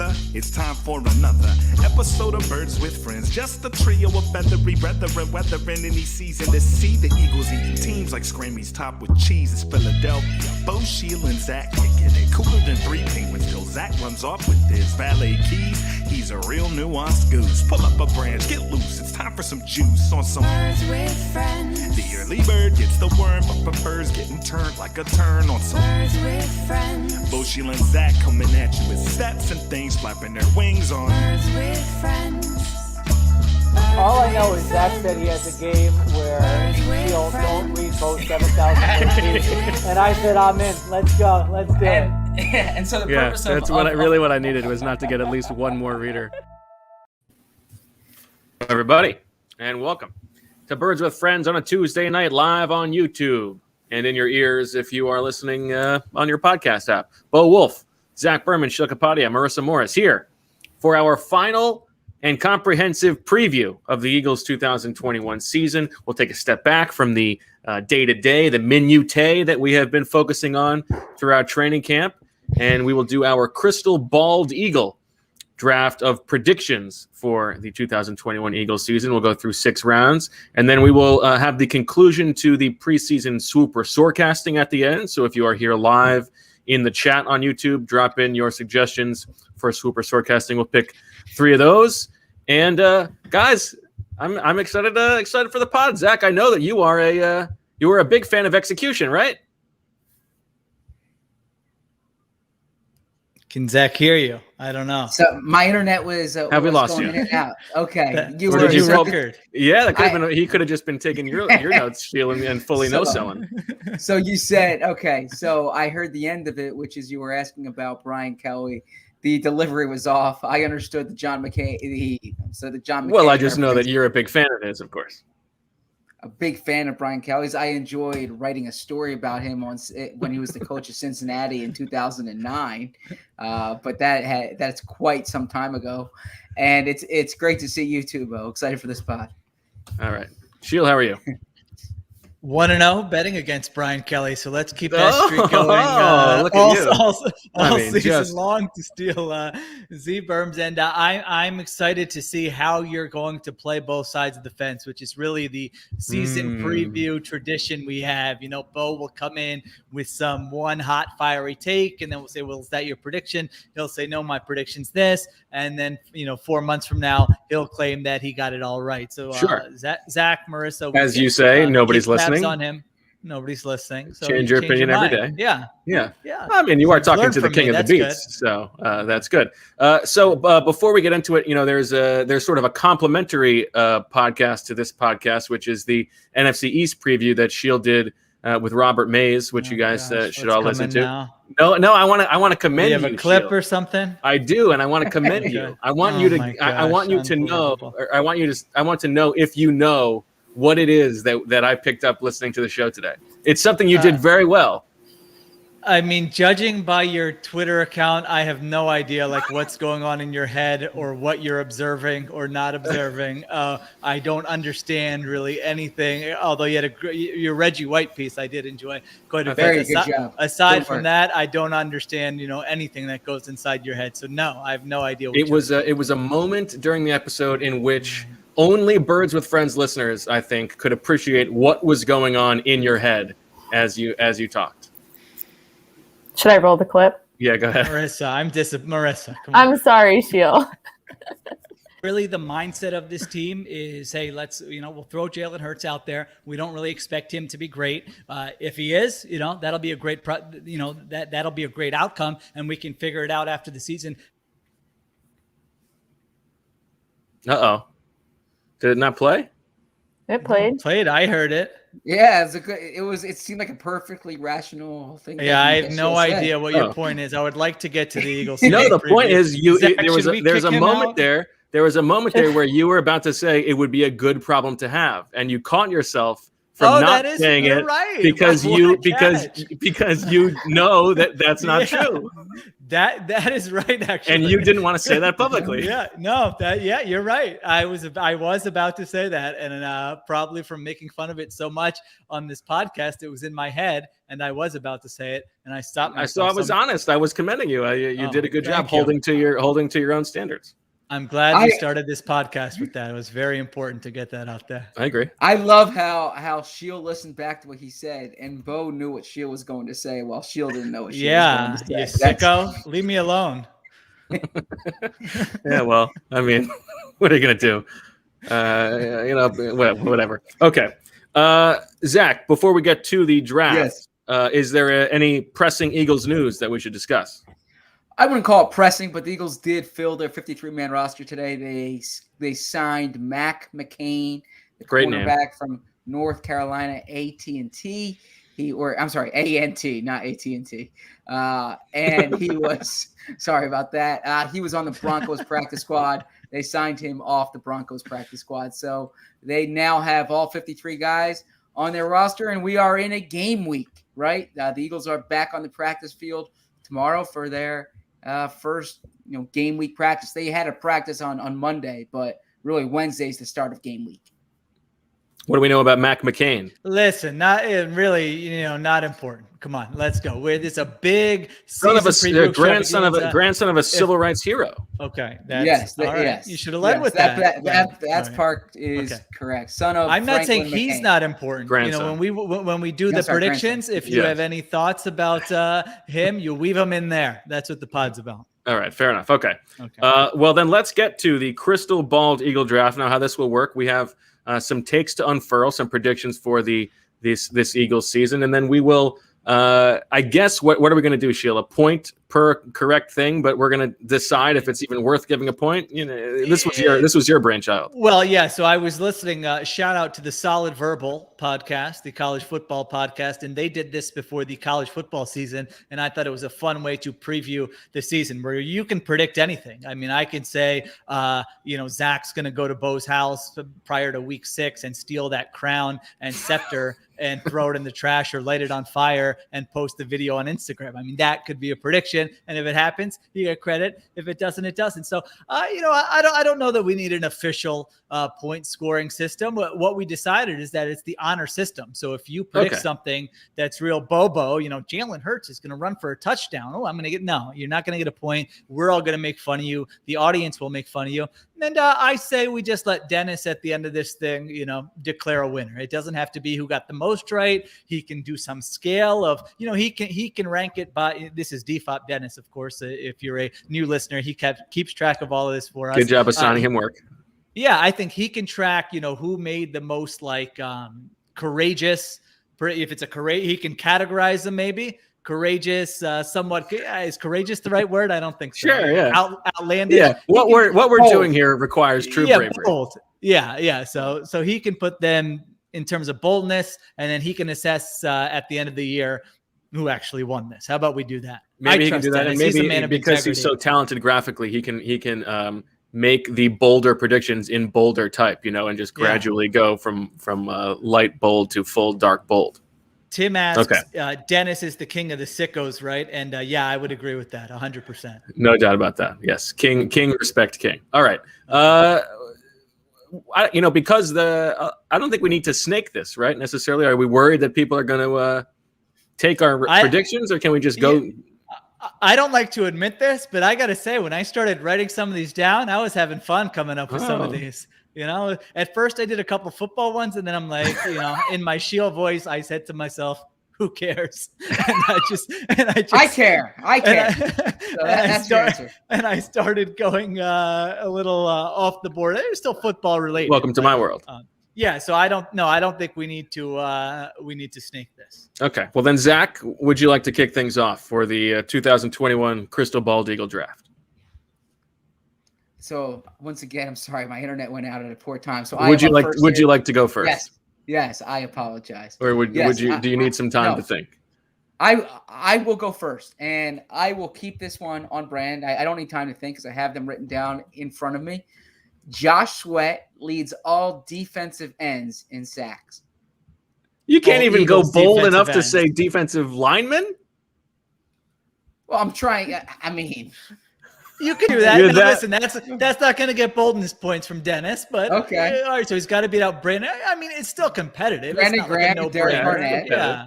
weather, it's time for another episode of Birds with Friends. Just a trio of feathery brethren weathering any season to see the Eagles eating teams like Scrammy's top with cheese. It's Philadelphia, Bo, Sheil, and Zach kicking it cooler than 3 penguins till Zach runs off with his valet keys. He's a real nuanced goose. Pull up a branch, get loose. It's time for some juice on some Birds with Friends. The early bird gets the worm, but prefers getting turned like a turn on some Birds with Friends. Bo, Sheil, and Zach coming at you with stats and things, flapping their wings on Birds with Friends. All I know is Zach said he has a game where Sheil don't read both 7,000 and I said, I'm in. Let's go. Let's do it. And so the purpose of... that's what I needed was not to get at least one more reader. Hello, everybody, and welcome to Birds with Friends on a Tuesday night live on YouTube and in your ears if you are listening on your podcast app. Bo Wulf, Zach Berman, Sheil Kapadia, Marissa Morris here for our final and comprehensive preview of the Eagles 2021 season. We'll take a step back from the day-to-day, the minutiae that we have been focusing on throughout training camp, and we will do our crystal bald eagle draft of predictions for the 2021 Eagles season. We'll go through 6 rounds, and then we will have the conclusion to the preseason swooper sorecasting at the end. So if you are here live in the chat on YouTube, drop in your suggestions for swooper sorecasting. We'll pick 3 of those. And guys, I'm excited for the pod. Zach, I know that you are a big fan of execution, right? Can Zach hear you? I don't know. So my internet was have we lost going you? in and out. Okay, you record? Yeah, that could have been. He could have just been taking your notes, Sheil, and fully no-selling. So you said okay. So I heard the end of it, which is you were asking about Brian Kelly. The delivery was off. I understood the John McCain. Well, I just know that you're a big fan of his, of course. A big fan of Brian Kelly's. I enjoyed writing a story about him when he was the coach of Cincinnati in 2009. But that's quite some time ago, and it's great to see you too, Bo. Excited for this pod. All right, Sheil, how are you? 1-0 betting against Brian Kelly, so let's keep that streak going look at you. all season long to steal Z-Berms. And I'm excited to see how you're going to play both sides of the fence, which is really the season preview tradition we have. You know, Bo will come in with one hot, fiery take, and then we'll say, well, is that your prediction? He'll say, no, my prediction's this. And then, 4 months from now, he'll claim that he got it all right. So sure. Zach, Marissa. As you say, nobody's listening. On him. Nobody's listening. So change your opinion every day. Yeah. I mean, you are talking to the king of the beats, so that's good. So before we get into it, there's sort of a complimentary podcast to this podcast, which is the NFC East preview that Sheil did with Robert Mays, which you guys should all listen to. Now? No, I want to commend you. You have a clip Sheil. Or something? I do, and I want to commend you. I want you to. I want you to know. Or I want to know if you know what it is that I picked up listening to the show today. It's something you did very well. I mean, judging by your Twitter account, I have no idea what's going on in your head or what you're observing or not observing. I don't understand really anything. Although you had your Reggie White piece, I did enjoy quite a bit. Very good job. Aside from that, I don't understand anything that goes inside your head. So no, I have no idea. It was a moment during the episode in which only Birds with Friends listeners, I think, could appreciate what was going on in your head as you talked. Should I roll the clip? Yeah, go ahead. Marissa, come on. I'm sorry, Sheil. Really, the mindset of this team is, hey, let's, we'll throw Jalen Hurts out there. We don't really expect him to be great. If he is, that'll be a great, that'll be a great outcome, and we can figure it out after the season. Uh-oh. Did it not play? It played. Played. I heard it. Yeah, it seemed like a perfectly rational thing. Yeah, I have no idea what your point is. I would like to get to the Eagles. No, the point is there's a moment there. There was a moment there where you were about to say it would be a good problem to have, and you caught yourself from not saying you're it right. because What you a catch. because you know that's not true, That is right, actually. and you didn't want to say that publicly. You're right. I was about to say that, and probably from making fun of it so much on this podcast, it was in my head, and I was about to say it, and I stopped myself. I was honest. I was commending you. You did a good job holding to your own standards. I'm glad we started this podcast with that. It was very important to get that out there. I agree. I love how Sheil listened back to what he said, and Bo knew what Sheil was going to say, while Sheil didn't know what Sheil was going to say. You sicko. Leave me alone. Yeah, well, I mean, what are you going to do? Whatever. Okay. Zach, before we get to the draft, is there any pressing Eagles news that we should discuss? I wouldn't call it pressing, but the Eagles did fill their 53-man roster today. They signed Mac McCain, the quarterback from North Carolina A&T. A&T, not AT&T. And he was sorry about that. He was on the Broncos practice squad. They signed him off the Broncos practice squad. So they now have all 53 guys on their roster, and we are in a game week, right? The Eagles are back on the practice field tomorrow for their first game week practice. They had a practice on Monday, but really Wednesday's the start of game week. What do we know about Mac McCain? Listen, not important. Come on, let's go. It's a big grandson of a civil rights hero. Okay. Yes. You should have led with that. That's part is correct. Son of. I'm not saying Franklin he's McCain. not important. Grandson. When we do the predictions, if you have any thoughts about him, you weave them in there. That's what the pod's about. All right, fair enough. Okay. Well, then let's get to the crystal balled Eagle draft. Now, how this will work? We have some takes to unfurl, some predictions for this Eagles season, and then we will. I guess what are we going to do, Sheila? Point per correct thing, but we're going to decide if it's even worth giving a point. This was your brainchild. Well, yeah. So I was listening. Shout out to the Solid Verbal podcast, the college football podcast, and they did this before the college football season, and I thought it was a fun way to preview the season where you can predict anything. I mean, I can say, Zach's going to go to Bo's house prior to week 6 and steal that crown and scepter and throw it in the trash or light it on fire and post the video on Instagram. I mean, that could be a prediction. And if it happens, you get credit. If it doesn't, it doesn't. So, I don't know that we need an official point scoring system. What we decided is that it's the honor system. So if you predict something that's real bobo, Jalen Hurts is going to run for a touchdown. Oh, no, you're not going to get a point. We're all going to make fun of you. The audience will make fun of you. And I say we just let Dennis at the end of this thing, declare a winner. It doesn't have to be who got the most right. He can do some scale of, he can rank it by, this is DFOP Dennis, of course. If you're a new listener, he keeps track of all of this for us. Good job assigning him work. Yeah, I think he can track, who made the most courageous. If it's he can categorize them maybe. Courageous, somewhat. Is courageous the right word? I don't think so. Sure, yeah. Outlandish. Yeah. What we're doing here requires true bravery. Bold. Yeah. So he can put them in terms of boldness, and then he can assess at the end of the year who actually won this. How about we do that? Maybe he can do that, and maybe because he's so talented graphically, he can make the bolder predictions in bolder type, and just gradually go from light bold to full dark bold. Tim asks, Dennis is the king of the sickos, right? And I would agree with that 100%. No doubt about that. Yes. King, respect king. All right. Because I don't think we need to snake this, right? Necessarily. Are we worried that people are going to take our predictions, or can we just go? I don't like to admit this, but I got to say, when I started writing some of these down, I was having fun coming up with some of these. At first I did a couple football ones, and then I'm like, in my Sheil voice, I said to myself, who cares? I care. So that's your answer. And I started going a little off the board. It's still football related. Welcome to my world. So I don't think we need to snake this. Okay. Well then, Zach, would you like to kick things off for the 2021 Crystal Bald Eagle draft? So once again, I'm sorry, my internet went out at a poor time. So would you like to go first? Yes, I apologize. Or do you need some time to think? I will go first, and I will keep this one on brand. I don't need time to think because I have them written down in front of me. Josh Sweat leads all defensive ends in sacks. You can't even Eagles go bold defensive enough to ends. say defensive lineman. Well, I'm trying. I mean, You can do that. You're Now, that- listen, that's not going to get boldness points from Dennis, but Okay. all right. So he's got to beat out Brandon. I mean, it's still competitive. Brandon it's not like a Graham and Derek no-brainer. Barnett. Yeah.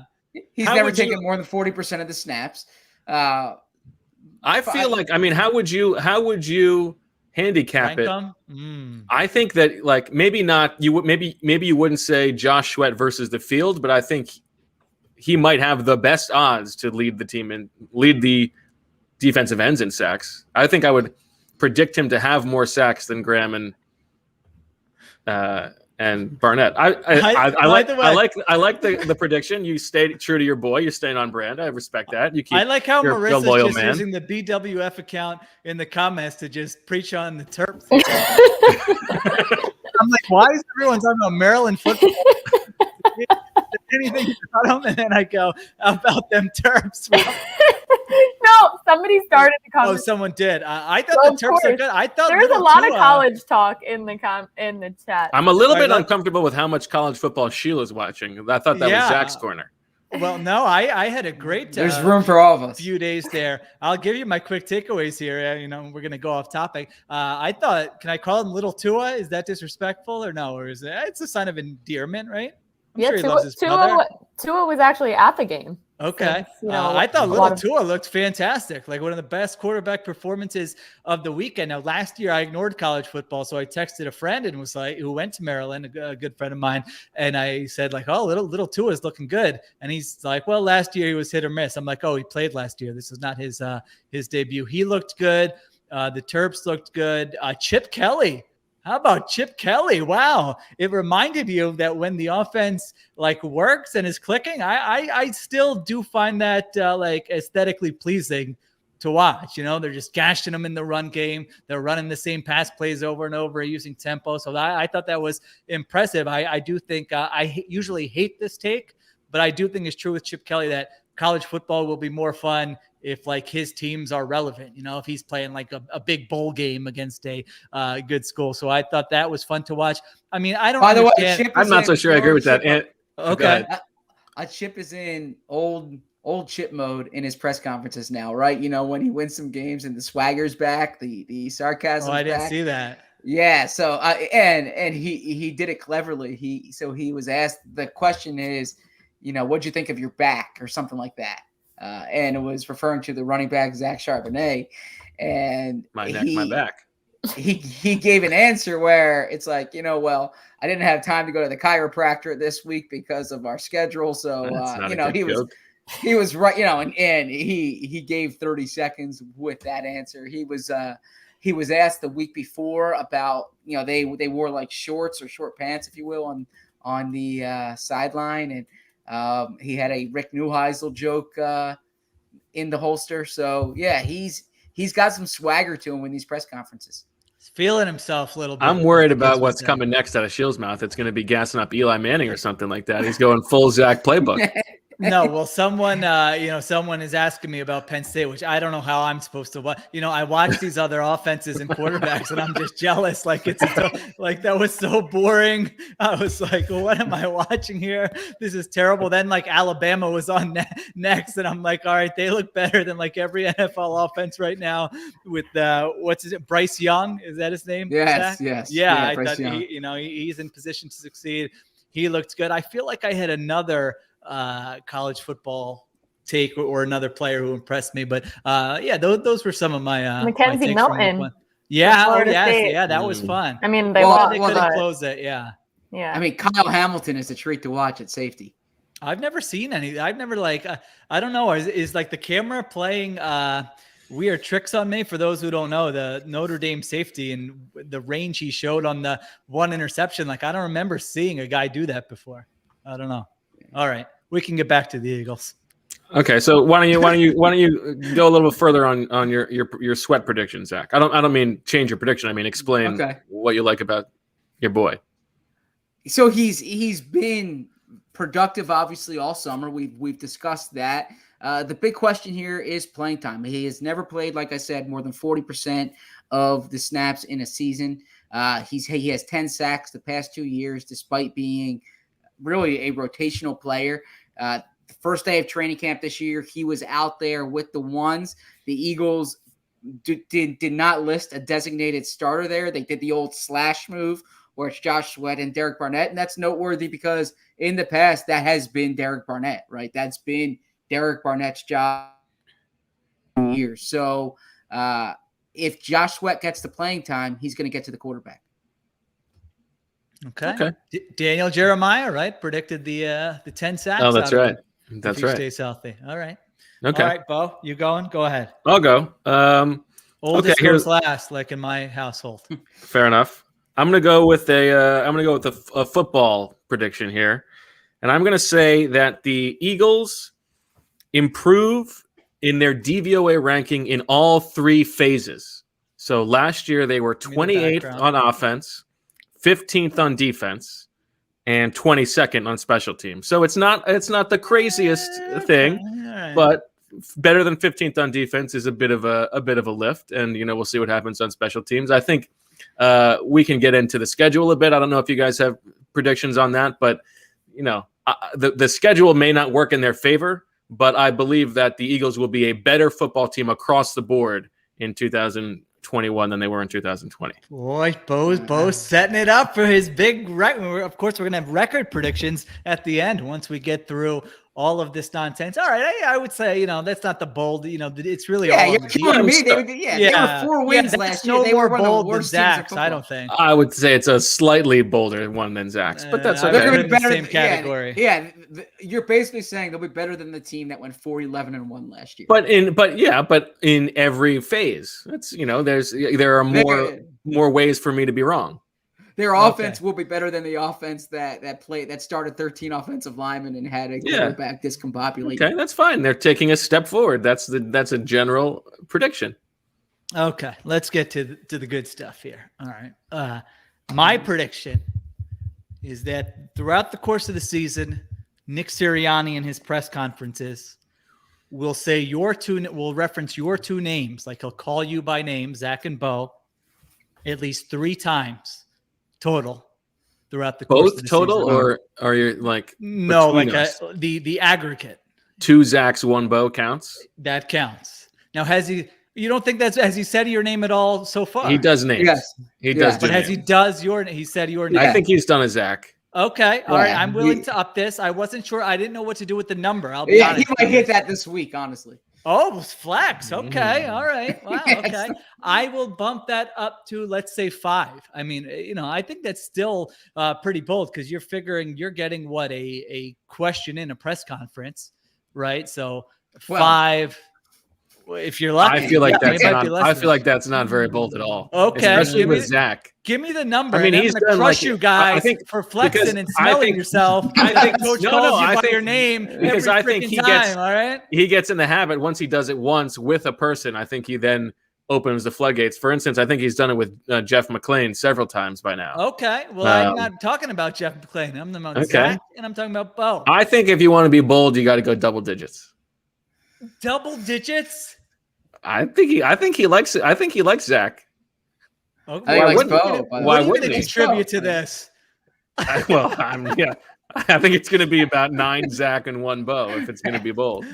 he's How never would you- taken more than 40% of the snaps. I feel like, I mean, how would you handicap Rank it? them? I think that, like, maybe not. You would maybe you wouldn't say Josh Sweat versus the field, but I think he might have the best odds to lead the team and lead the defensive ends in sacks. I think I would predict him to have more sacks than Graham and Barnett. I like the prediction. You stayed true to your boy. You're staying on brand. I respect that. I like how you're a Marissa's loyal just man. using the BWF account in the comments to just preach on the Terps. I'm like, why is everyone talking about Maryland football? Anything about them, and then I go about them Terps. No, somebody started the Oh, conversation. someone did. I thought Well, the of Terps are course. good. I thought There's a little lot of Tua- college talk in the chat. I'm a little bit Right, uncomfortable with how much college football Sheila's watching. I thought that was Yeah. Zach's corner. Well, no, I had a great There's room for all of us. few days there. I'll give you my quick takeaways here. We're going to go off topic. I thought, can I call him Little Tua? Is that disrespectful or no? Or is it's a sign of endearment, right? I'm sure he loves his brother. Tua was actually at the game. Okay. So, I thought a Little lot of- Tua looked fantastic. Like one of the best quarterback performances of the weekend. Now, last year I ignored college football. So I texted a friend and was like, who went to Maryland, a good friend of mine. And I said like, oh, little Tua is looking good. And he's like, well, last year he was hit or miss. I'm like, oh, he played last year. This is not his debut. He looked good. The Terps looked good. Chip Kelly. How about Chip Kelly? Wow. It reminded you that when the offense like works and is clicking, I still do find that like aesthetically pleasing to watch. They're just gashing them in the run game. They're running the same pass plays over and over using tempo. So I thought that was impressive. I do think usually hate this take, but I do think it's true with Chip Kelly that college football will be more fun if like his teams are relevant, if he's playing like a big bowl game against a good school. So I thought that was fun to watch. I mean, I don't By the way, understand. Chip I'm is not so in sure I agree with that. Chip- Okay. Chip is in old Chip mode in his press conferences now, right? When he wins some games and the swagger's back, the sarcasm. I didn't see that. Yeah. So and he did it cleverly. He was asked, the question is, what'd you think of your back or something like that? And it was referring to the running back Zach Charbonnet, and My neck, my back. He gave an answer where it's like, well, I didn't have time to go to the chiropractor this week because of our schedule, so he was right, and he gave 30 seconds with that answer. He was asked the week before about, they wore like shorts or short pants, if you will, on the sideline, and he had a Rick Neuheisel joke in the holster. So yeah, he's got some swagger to him in these press conferences. He's feeling himself a little bit. I'm worried about what's coming next out of Sheil's mouth. It's going to be gassing up Eli Manning or something like that. He's going full Zach playbook. No, well, someone is asking me about Penn State, which I don't know how I'm supposed to watch. I watch these other offenses and quarterbacks, and I'm just jealous. Like like that was so boring. I was like, well, what am I watching here? This is terrible. Then like Alabama was on next, and I'm like, all right, they look better than like every NFL offense right now. With Bryce Young, is that his name? Yes, Zach? yes. Yeah, I Bryce thought Young. he's in position to succeed. He looked good. I feel like I had another college football take or another player who impressed me, but those were some of my Mackenzie my takes from Milton. week one. Yeah, Florida State. yeah, that was fun. I mean, they Well, lost. They well, could have but- closed it. Yeah, yeah. I mean, Kyle Hamilton is a treat to watch at safety. I've never seen any. I've never I don't know. Is like the camera playing weird tricks on me? For those who don't know, the Notre Dame safety and the range he showed on the one interception, like I don't remember seeing a guy do that before. I don't know. All right, we can get back to the Eagles. Okay, so why don't you go a little bit further on your sweat prediction, Zach? I don't mean change your prediction. I mean explain what you like about your boy. So he's been productive, obviously, all summer. We've discussed that. The big question here is playing time. He has never played, like I said, more than 40% of the snaps in a season. He has 10 sacks the past 2 years, despite being really a rotational player. The first day of training camp this year, he was out there with the ones. The Eagles did not list a designated starter there. They did the old slash move where it's Josh Sweat and Derek Barnett. And that's noteworthy because in the past, that has been Derek Barnett, right? That's been Derek Barnett's job for years. So if Josh Sweat gets the playing time, he's going to get to the quarterback. Okay. Daniel Jeremiah, right? Predicted the 10 sacks. Oh, that's right. That's right. Stays healthy. All right. Okay. All right, Bo, you going? Go ahead. I'll go. Oldest goes last, like in my household. Fair enough. I'm gonna go with a football prediction here, and I'm gonna say that the Eagles improve in their DVOA ranking in all 3 phases. So last year they were 28th on offense, 15th on defense, and 22nd on special teams. So it's not the craziest thing, but better than 15th on defense is a bit of a lift. And we'll see what happens on special teams. I think we can get into the schedule a bit. I don't know if you guys have predictions on that, but the schedule may not work in their favor. But I believe that the Eagles will be a better football team across the board in 2021 than they were in 2020. Boy, Bo's setting it up for his big record. Of course, we're going to have record predictions at the end once we get through all of this nonsense. All right, I would say, that's not the bold, it's really all you're killing me. They were 4 wins last year. No they more were bold than Zach's, I don't think. I would say it's a slightly bolder one than Zach's, but that's okay. They're going to be better in the same category. Yeah, you're basically saying they'll be better than the team that went 4-11-1 last year. But in every phase, that's there are more ways for me to be wrong. Their offense will be better than the offense that started 13 offensive linemen and had a quarterback discombobulated. Okay, that's fine. They're taking a step forward. That's a general prediction. Okay, let's get to the good stuff here. All right. My prediction is that throughout the course of the season, Nick Sirianni in his press conferences will reference your 2 names. Like he'll call you by name, Zach and Bo, at least 3 times. Total throughout the course of the total season. Or are you like no like the aggregate? 2 Zachs, 1 Bo counts. That counts. Now has he? You don't think has he said your name at all so far? He does names. Yes, he does. But has he he said your name? I think he's done a Zach. Okay, all right. I'm willing to up this. I wasn't sure. I didn't know what to do with the number. I'll be honest. He might hit that this week, honestly. Oh, flex. Okay. All right. Wow. Okay. I will bump that up to, let's say 5. I mean, I think that's still pretty bold because you're figuring you're getting a question in a press conference, right? So 5, if you're lucky. I feel like that's not very bold at all. Okay. Especially with Zach. Give me the number. I mean, he's going to crush you guys for flexing and smelling yourself. I think Coach calls you by your name because I think he gets, all right? He gets in the habit once he does it once with a person. I think he then opens the floodgates. For instance, I think he's done it with Jeff McClain several times by now. Okay. Well, I'm not talking about Jeff McClain. I'm talking about Zach, and I'm talking about Bo. I think if you want to be bold, you got to go double digits. Double digits? I think he likes Zach. Okay. Why wouldn't Bo? Why wouldn't he contribute to this? I think it's going to be about 9 Zach and 1 Bo if it's going to be bold.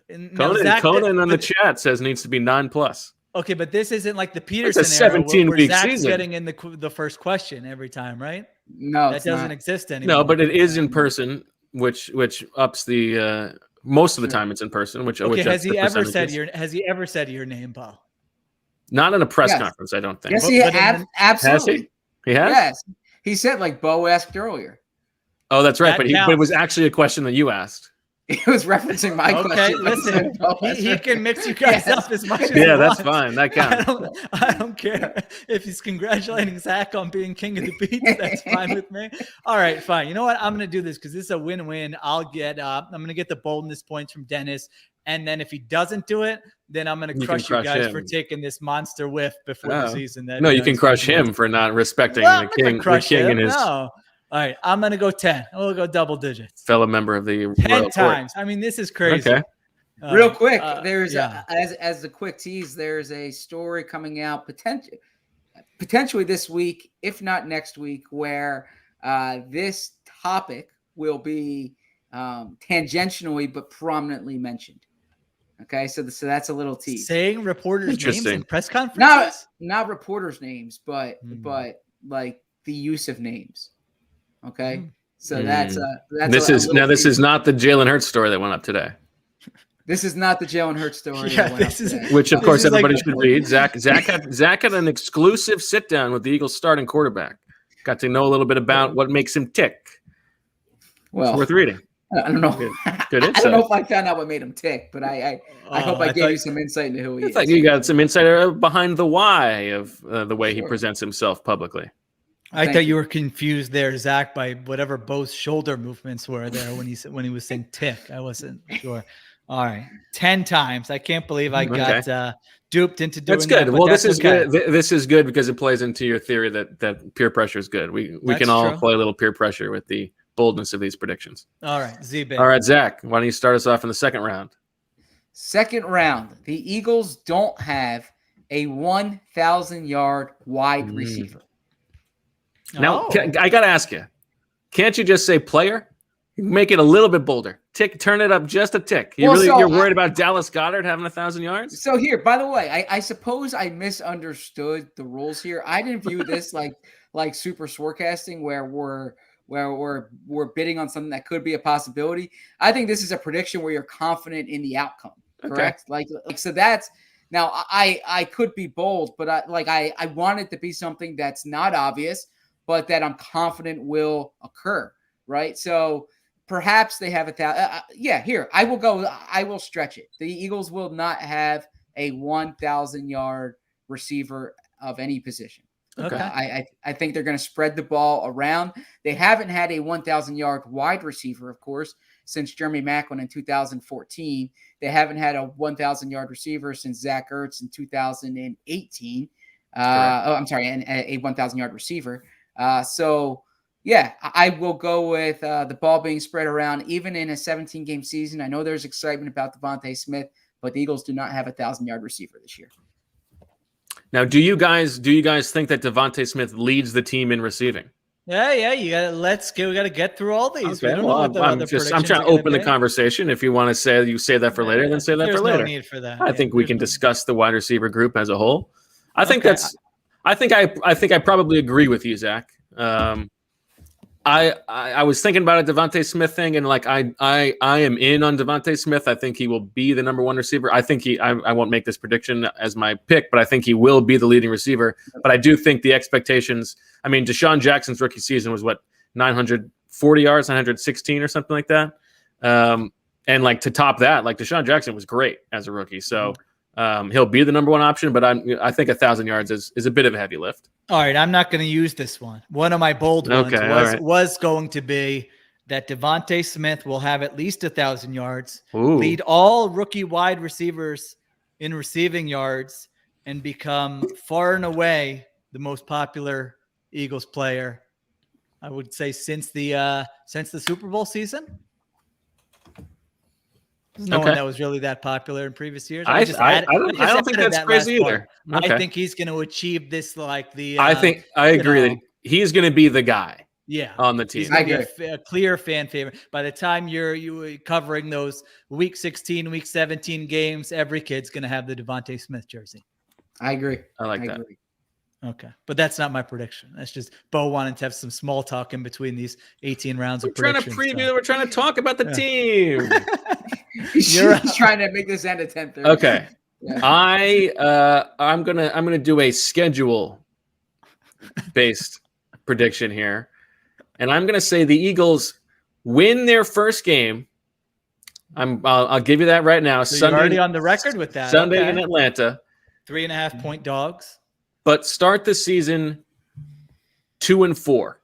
Conan on the chat says needs to be 9+. Okay, but this isn't like the Peterson era 17-week Zach's season. Getting in the first question every time, right? No, that doesn't exist anymore. No, but it is in person, which ups the. Most of the time, it's in person. Has he ever said your name, Bo? Not in a press conference, I don't think. Yes, he absolutely. Has he? He has. Yes, he said like Bo asked earlier. Oh, that's right. But it was actually a question that you asked. He was referencing my question. Listen, he can mix you guys up as much as he wants. That's fine. That counts. I don't care if he's congratulating Zach on being king of the beach. That's fine with me. All right, fine. You know what? I'm going to do this because this is a win-win. I'm going to get the boldness points from Dennis. And then if he doesn't do it, then I'm going to crush you guys for taking this monster whiff before the season. You can crush him for not respecting the king and his. No. All right, I'm going to go 10. We'll go double digits. Fellow member of the 10 times. I mean, this is crazy. Okay. Real quick, there's as the quick tease, there's a story coming out potentially this week, if not next week, where this topic will be tangentially but prominently mentioned. Okay, so that's a little tease. Saying reporters' names in press conferences? Not reporters' names, but like the use of names. Okay, so that's this is not the Jalen Hurts story that went up today. This is not the Jalen Hurts story. Which of course everybody should read. Zach had an exclusive sit down with the Eagles starting quarterback. Got to know a little bit about what makes him tick. Well, it's worth reading. I don't know. Good I don't know if I found out what made him tick, but I hope I gave you some insight into who he is. I thought you got some insight behind the why of the way he presents himself publicly. I thought you were confused there, Zach, by whatever Bo's shoulder movements were there when he was saying tick. I wasn't sure. All right, 10 times. I can't believe I got duped into doing that. That's good. Well, this is good. This is good because it plays into your theory that peer pressure is good. We can all play a little peer pressure with the boldness of these predictions. All right, Z-Bay. All right, Zach, why don't you start us off in the second round? Second round, the Eagles don't have a 1,000-yard wide receiver. Now, I got to ask you, can't you just say player? Make it a little bit bolder. Turn it up just a tick. You're worried about Dallas Goedert having 1,000 yards? So here, by the way, I suppose I misunderstood the rules here. I didn't view this like super forecasting where we're bidding on something that could be a possibility. I think this is a prediction where you're confident in the outcome. Correct? Okay. Like so that's now I could be bold, but I want it to be something that's not obvious, but that I'm confident will occur. Right. So perhaps they have here, I will stretch it. The Eagles will not have a 1,000-yard receiver of any position. Okay. I think they're going to spread the ball around. They haven't had a 1,000-yard wide receiver, of course, since Jeremy Maclin in 2014. They haven't had a 1,000-yard receiver since Zach Ertz in 2018. I'm sorry, and a 1,000-yard receiver. Yeah, I will go with the ball being spread around, even in a 17-game season. I know there's excitement about Devontae Smith, but the Eagles do not have a 1,000-yard receiver this year. Now, do you guys think that Devontae Smith leads the team in receiving? Yeah. We got to get through all these. Okay. I'm trying to open the conversation. If you want to say that for later, then say that for later. No need for that. I think we can discuss the wide receiver group as a whole. I think I probably agree with you, Zach. I was thinking about a Devontae Smith thing, and I am in on Devontae Smith. I think he will be the number one receiver. I won't make this prediction as my pick, but I think he will be the leading receiver. But I do think the expectations. I mean, Deshaun Jackson's rookie season was 940 yards, 916 or something like that. And to top that, Deshaun Jackson was great as a rookie. So he'll be the number one option, but I think 1,000 yards is a bit of a heavy lift. All right, I'm not going to use this one. One of my bold ones was going to be that Devontae Smith will have at least 1,000 yards, lead all rookie wide receivers in receiving yards, and become far and away the most popular Eagles player, I would say, since the Super Bowl season. There's no one that was really that popular in previous years. I don't think that's crazy either. Okay. I think he's going to achieve this I agree that he's going to be the guy. Yeah, on the team. He's going to be a clear fan favorite. By the time you're covering those Week 16, Week 17 games, every kid's going to have the Devontae Smith jersey. I agree. I like that. Okay, but that's not my prediction. That's just Bo wanted to have some small talk in between these 18 rounds of predictions. We're trying to talk about the team. He's trying to make this end at 10:30. Okay. Yeah. I'm gonna do a schedule based prediction here, and I'm gonna say the Eagles win their first game. I'll give you that right now. So Sunday, you're already on the record with that. Sunday in Atlanta. 3.5-point dogs. But start the season 2-4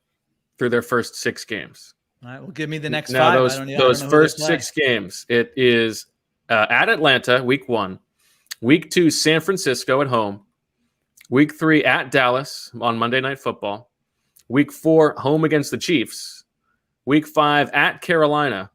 through their first 6 games. All right, well, give me the next now, 5. Those first 6 games, it is at Atlanta, Week 1. Week 2, San Francisco at home. Week 3, at Dallas on Monday Night Football. Week 4, home against the Chiefs. Week 5, at Carolina.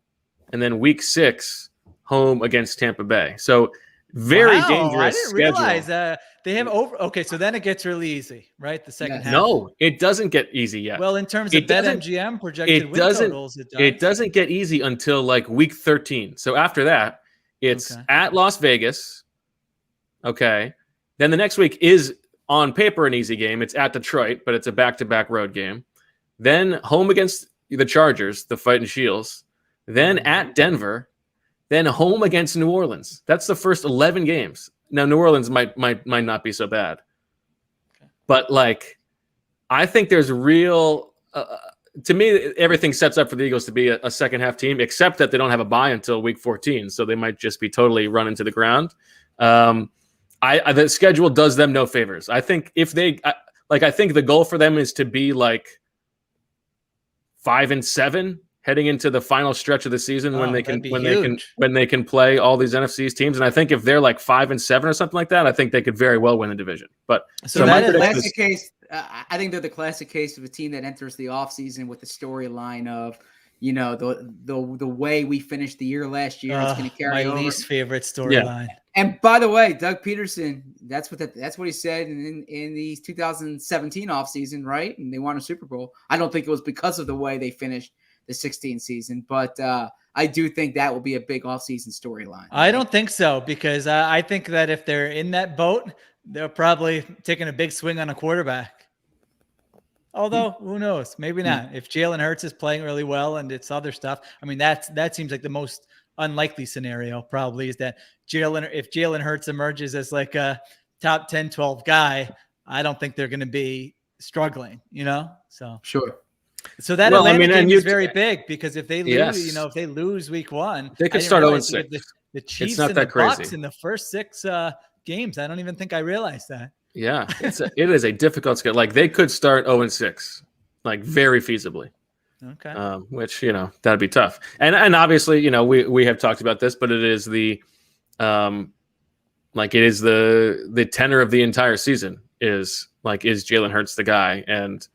And then Week 6, home against Tampa Bay. So very dangerous schedule. I didn't realize They have over. Okay, so then it gets really easy, right? The second half. No, it doesn't get easy yet. Well, in terms of BetMGM projected win totals, it doesn't get easy until like week 13. So after that, it's at Las Vegas. Okay. Then the next week is on paper an easy game. It's at Detroit, but it's a back-to-back road game. Then home against the Chargers, the Fighting Shields. Then at Denver. Then home against New Orleans. That's the first 11 games. Now New Orleans might not be so bad, but like I think there's real. To me, everything sets up for the Eagles to be a second half team, except that they don't have a bye until week 14, so they might just be totally run into the ground. The schedule does them no favors. I think if they I think the goal for them is to be like 5-7 heading into the final stretch of the season when they can play all these NFC East teams. And I think if they're like 5-7 or something like that, I think they could very well win the division. But so that's the classic case. I think they're the classic case of a team that enters the offseason with the storyline of, the way we finished the year last year. It's going to carry over. My least favorite storyline. Yeah. And by the way, Doug Peterson, that's what he said in the 2017 offseason, right? And they won a Super Bowl. I don't think it was because of the way they finished the 16 season, but I do think that will be a big offseason storyline. I don't think so, because I think that if they're in that boat, they're probably taking a big swing on a quarterback. Although, who knows? Maybe not. If Jalen Hurts is playing really well and it's other stuff, I mean, that seems like the most unlikely scenario probably is that if Jalen Hurts emerges as like a top 10, 12 guy, I don't think they're going to be struggling, So sure. So that Atlanta game is very big, because if they lose, if they lose week 1, they could start 0-6. The Chiefs and the Bucs in the first 6 games. I don't even think I realized that. Yeah, it is a difficult schedule. Like they could start 0-6, like very feasibly. Okay. Which that'd be tough. And obviously we have talked about this, but it is the tenor of the entire season is Jalen Hurts the guy, and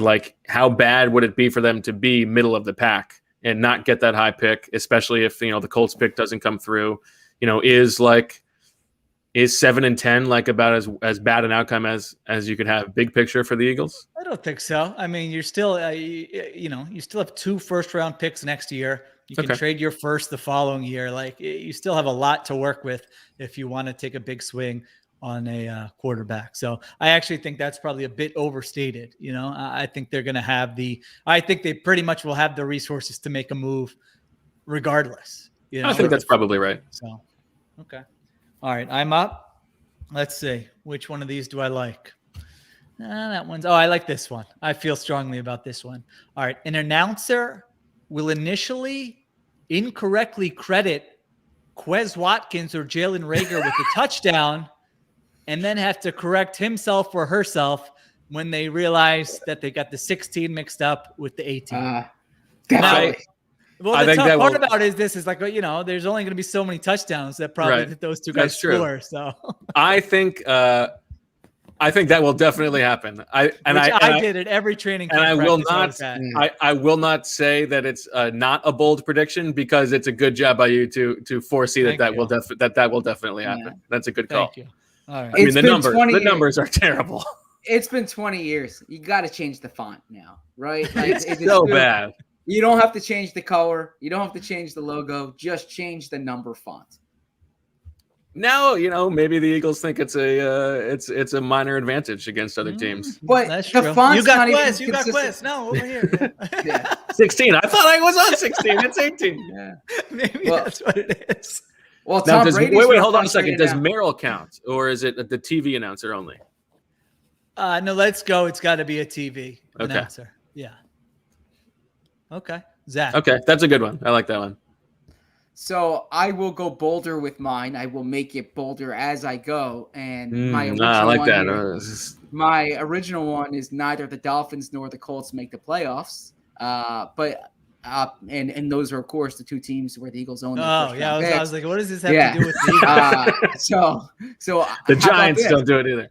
like how bad would it be for them to be middle of the pack and not get that high pick, especially if the Colts pick doesn't come through. Is 7-10 like about as bad an outcome as you could have big picture for the Eagles? I don't think so. I mean, you're still you still have 2 first-round picks next year. You can trade your first the following year. Like, you still have a lot to work with if you want to take a big swing on a quarterback. So I actually think that's probably a bit overstated. I think they're going to have I think they pretty much will have the resources to make a move regardless. I think that's probably right. So, okay. All right. I'm up. Let's see. Which one of these do I like? That one's, I like this one. I feel strongly about this one. All right. An announcer will initially incorrectly credit Quez Watkins or Jalen Reagor with a touchdown, and then have to correct himself or herself when they realize that they got the 16 mixed up with the 18. Definitely. Well, the tough part about it is like, there's only going to be so many touchdowns that probably those two guys score. So I think that will definitely happen. I did at every training camp. And I will not say that it's not a bold prediction, because it's a good job by you to foresee that will definitely happen. Yeah. That's a good call. Thank you. All right. I mean, the numbers are terrible. It's been 20 years. You got to change the font now, right? Like, it's so bad. You don't have to change the color. You don't have to change the logo. Just change the number font. Now, maybe the Eagles think it's a minor advantage against other teams. But that's the true. font's you got not Quest. even You got consistent. Quest. No, over here. Yeah. 16. I thought I was on 16. It's 18. Yeah. Maybe that's what it is. Well, Tom Brady's wait, hold on a second. Does out. Merrill count, or is it the TV announcer only? No, let's go. It's got to be a TV announcer. Yeah. Okay. Zach. Okay, that's a good one. I like that one. So I will go bolder with mine. I will make it bolder as I go. And my original one is neither the Dolphins nor the Colts make the playoffs. And those are, of course, the 2 teams where the Eagles own. I was like, what does this have to do with the Eagles? So the Giants don't do it either.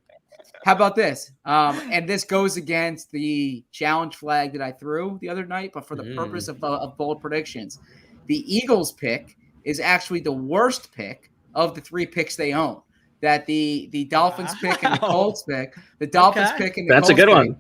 How about this? And this goes against the challenge flag that I threw the other night, but for the purpose of bold predictions, the Eagles pick is actually the worst pick of the 3 picks they own. that the Dolphins pick and the Wow. Colts pick, the Dolphins Okay. pick and the That's a Colts good pick,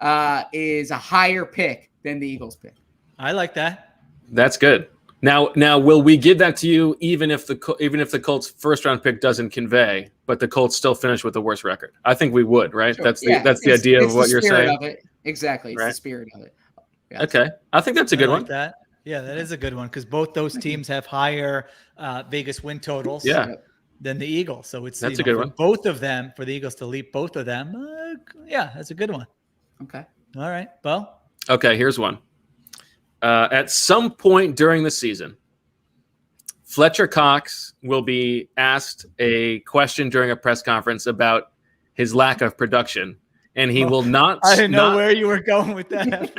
one. is a higher pick than the Eagles pick. I like that. That's good. Now, will we give that to you even if the Colts first round pick doesn't convey, but the Colts still finish with the worst record? I think we would, right? Sure. That's the Yeah, the idea it's of what the you're spirit saying. of it. Exactly, it's Right. the spirit of it. Yeah. Okay, I think that's a good I like one. that. Yeah, that is a good one because both those teams have higher Vegas win totals Yeah, than the Eagles. So it's That's a good for one. both of them, for the Eagles to leap both of them. Yeah, that's a good one. Okay. All right. Well, okay, here's one. At some point during the season, Fletcher Cox will be asked a question during a press conference about his lack of production, and he will not. I didn't know where you were going with that.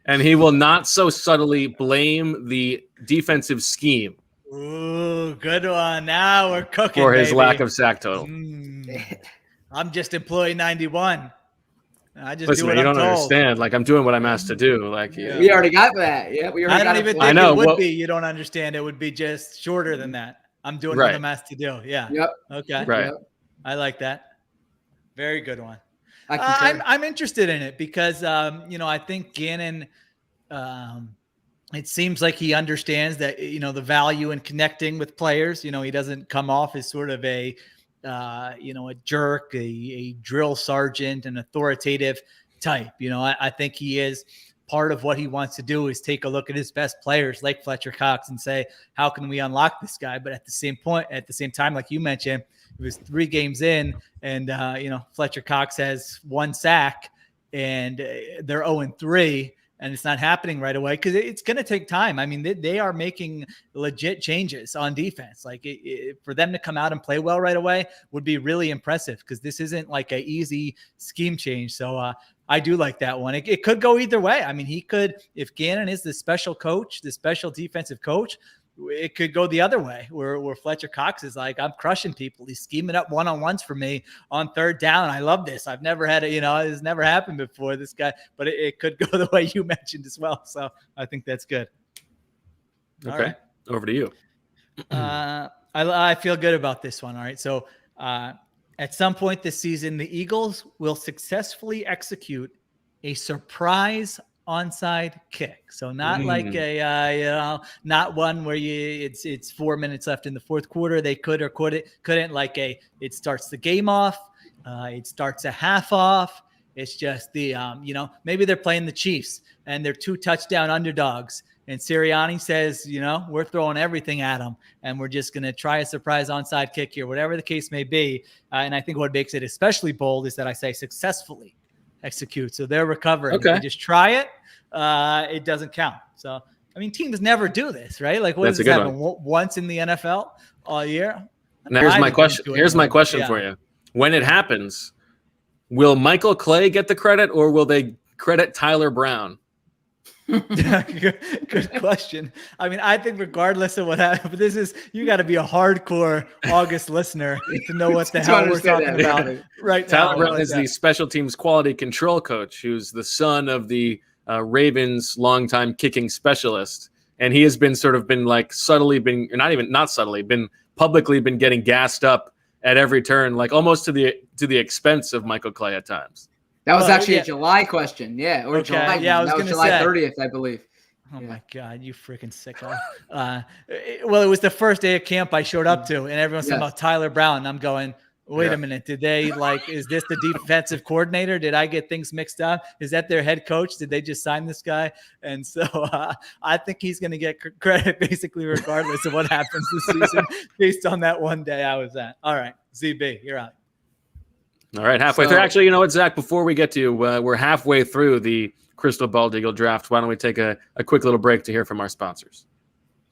and he will not so subtly blame the defensive scheme Ooh, good one. Now we're cooking for his baby. lack of sack total. I'm just employee 91. I just Listen, do man, what you I'm don't told. understand. Like, I'm doing what I'm asked to do. Like, Yeah. We already got that. Yeah, we already I don't got even it. think I know. it would Well- be. You don't understand. It would be just shorter than that. I'm doing Right. what I'm asked to do. Yeah. Yep. Okay. Right. Yep. I like that. Very good one. I concur. I'm interested in it because I think Gannon. It seems like he understands that the value in connecting with players. He doesn't come off as sort of a jerk, a drill sergeant, an authoritative type. I think he is part of what he wants to do is take a look at his best players like Fletcher Cox and say, how can we unlock this guy? But at the same time, like you mentioned, it was 3 games in and, Fletcher Cox has 1 sack and they're 0-3 and it's not happening right away because it's going to take time. I mean, they are making legit changes on defense. Like for them to come out and play well right away would be really impressive because this isn't like an easy scheme change. So I do like that one. It could go either way. I mean, he could, if Gannon is the special coach, the special defensive coach, it could go the other way where Fletcher Cox is like, I'm crushing people. He's scheming up one-on-ones for me on 3rd down. I love this. I've never had it. It's never happened before, this guy, but it could go the way you mentioned as well. So I think that's good. Okay. All right. Over to you. I feel good about this one. All right. So at some point this season, the Eagles will successfully execute a surprise onside kick. So not like not one where it's 4 minutes left in the 4th quarter. They could or couldn't like it starts the game off. It starts a half off. It's just the, maybe they're playing the Chiefs and they're 2 touchdown underdogs. And Sirianni says, we're throwing everything at them and we're just going to try a surprise onside kick here, whatever the case may be. And I think what makes it especially bold is that I say successfully execute. So they're recovering. Okay. If they just try it, it doesn't count. So, I mean, teams never do this, right? Like, what That's does a this good happen once in the NFL all year? Now, here's my question. Here's my question for you. When it happens, will Michael Clay get the credit or will they credit Tyler Brown? Good question. I mean, I think regardless of what happens, you got to be a hardcore August listener to know what the hell we're talking about right now. Tyler Brown is the special teams quality control coach, who's the son of the Ravens' longtime kicking specialist, and he has been publicly been getting gassed up at every turn, like almost to the expense of Michael Clay at times. That was actually a July question. Yeah. Or Okay. July. Yeah, I was that was gonna July say. 30th, I believe. Oh my God, you freaking sicko. Well, it was the first day of camp I showed up to, and everyone's talking about Tyler Brown. And I'm going, wait a minute. Did they is this the defensive coordinator? Did I get things mixed up? Is that their head coach? Did they just sign this guy? And so I think he's going to get credit basically regardless of what happens this season based on that one day I was at. All right, ZB, you're out. All right, halfway through. Actually, you know what, Zach? Before we get to we're halfway through the Crystal Bald Eagle draft. Why don't we take a quick little break to hear from our sponsors?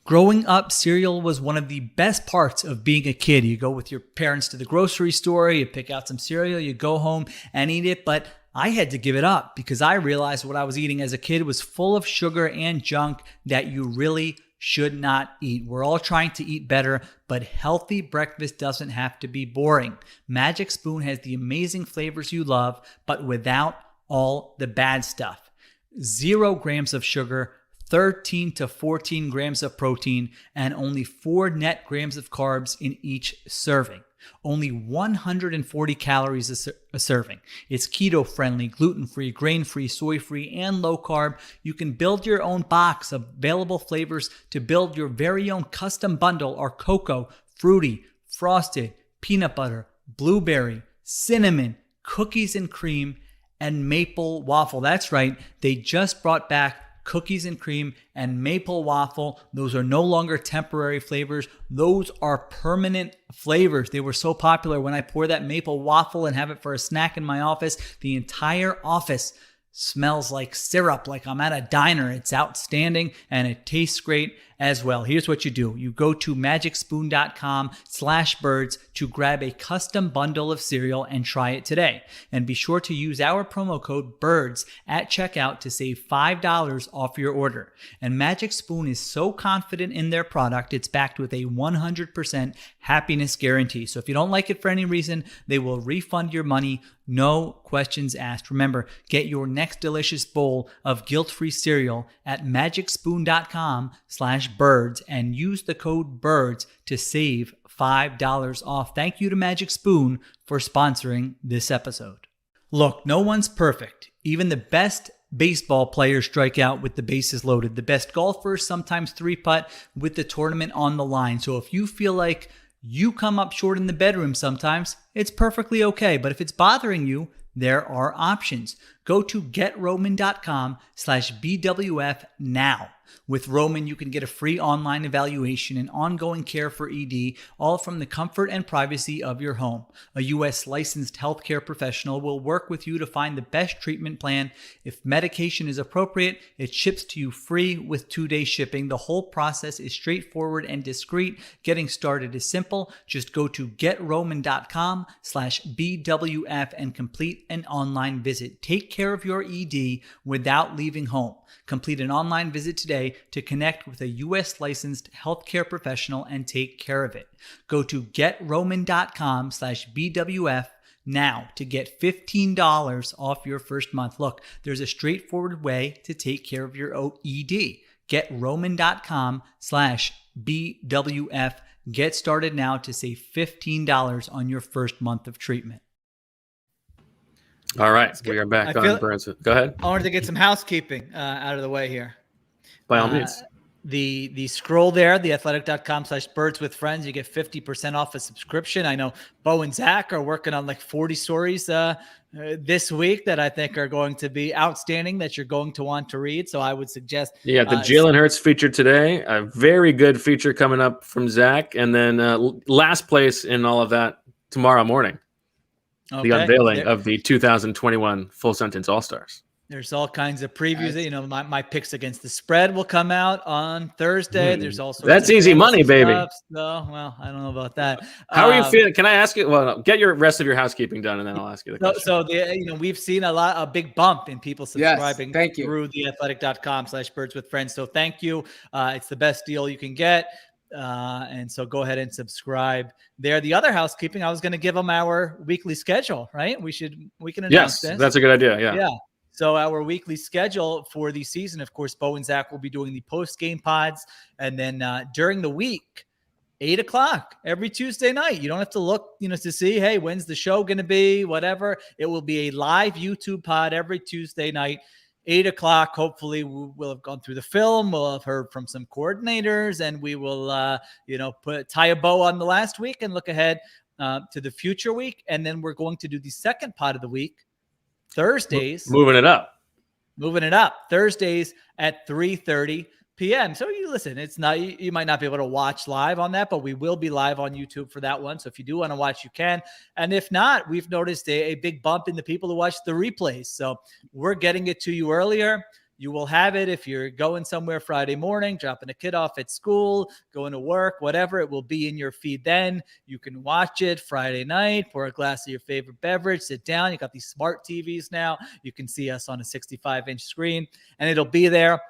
Growing up, cereal was one of the best parts of being a kid. You go with your parents to the grocery store, you pick out some cereal, you go home and eat it. But I had to give it up because I realized what I was eating as a kid was full of sugar and junk that you really should not eat. We're all trying to eat better, but healthy breakfast doesn't have to be boring. Magic Spoon has the amazing flavors you love, but without all the bad stuff. 0 grams of sugar, 13 to 14 grams of protein, and only 4 net grams of carbs in each serving. Only 140 calories a serving. It's keto-friendly, gluten-free, grain-free, soy-free, and low-carb. You can build your own box of available flavors to build your very own custom bundle are cocoa, fruity, frosted, peanut butter, blueberry, cinnamon, cookies and cream, and maple waffle. That's right. They just brought back cookies and cream and maple waffle. Those are no longer temporary flavors. Those are permanent flavors. They were so popular when I pour that maple waffle and have it for a snack in my office. The entire office smells like syrup, like I'm at a diner. It's outstanding and it tastes great as well. Here's what you do. You go to magicspoon.com/birds to grab a custom bundle of cereal and try it today. And be sure to use our promo code BIRDS at checkout to save $5 off your order. And Magic Spoon is so confident in their product, it's backed with a 100% happiness guarantee. So if you don't like it for any reason, they will refund your money. No questions asked. Remember, get your next delicious bowl of guilt-free cereal at magicspoon.com/birds and use the code BIRDS to save $5 off. Thank you to Magic Spoon for sponsoring this episode. Look, no one's perfect. Even the best baseball players strike out with the bases loaded. The best golfers sometimes 3-putt with the tournament on the line. So if you feel like you come up short in the bedroom sometimes, it's perfectly okay. But if it's bothering you, there are options. Go to GetRoman.com/BWF now. With Roman, you can get a free online evaluation and ongoing care for ED, all from the comfort and privacy of your home. A U.S. licensed healthcare professional will work with you to find the best treatment plan. If medication is appropriate, it ships to you free with 2-day shipping. The whole process is straightforward and discreet. Getting started is simple. Just go to GetRoman.com/BWF and complete an online visit. Take care of your ED without leaving home. Complete an online visit today to connect with a U.S. licensed healthcare professional and take care of it. Go to GetRoman.com/BWF now to get $15 off your first month. Look, there's a straightforward way to take care of your ED. GetRoman.com/BWF. Get started now to save $15 on your first month of treatment. All right, we are back on Burns. Go ahead. I wanted to get some housekeeping out of the way here. By all means. The scroll there, theathletic.com/birds with friends, you get 50% off a subscription. I know Bo and Zach are working on like 40 stories this week that I think are going to be outstanding that you're going to want to read. So I would suggest. Yeah, the Jalen Hurts feature today, a very good feature coming up from Zach. And then last place in all of that tomorrow morning. Okay. The unveiling of the 2021 Full Sentence All-Stars. There's all kinds of previews. Nice. You know, my picks against the spread will come out on Thursday. There's also that's easy money, baby. So, well, I don't know about that. How are you feeling? Can I ask you? Well, get your rest of your housekeeping done, and then I'll ask you the question. So we've seen a big bump in people subscribing through theathletic.com/birds with friends. So thank you. It's the best deal you can get. And so go ahead and subscribe there. The other housekeeping, I was going to give them our weekly schedule, right? We can announce this. That's a good idea. Yeah. So our weekly schedule for the season, of course, Bo and Zach will be doing the post-game pods. And then during the week, 8 o'clock every Tuesday night. You don't have to look, to see, hey, when's the show going to be, whatever. It will be a live YouTube pod every Tuesday night, 8 o'clock. Hopefully we'll have gone through the film. We'll have heard from some coordinators, and we will, tie a bow on the last week and look ahead to the future week. And then we're going to do the second pod of the week, Thursdays. Moving it up. Thursdays at 3:30 p.m. So you listen, it's not, you might not be able to watch live on that, but we will be live on YouTube for that one. So if you do want to watch, you can. And if not, we've noticed a big bump in the people who watch the replays. So we're getting it to you earlier. You will have it if you're going somewhere Friday morning, dropping a kid off at school, going to work, whatever. It will be in your feed then. You can watch it Friday night, pour a glass of your favorite beverage, sit down. You got these smart TVs now. You can see us on a 65-inch screen, and it'll be there.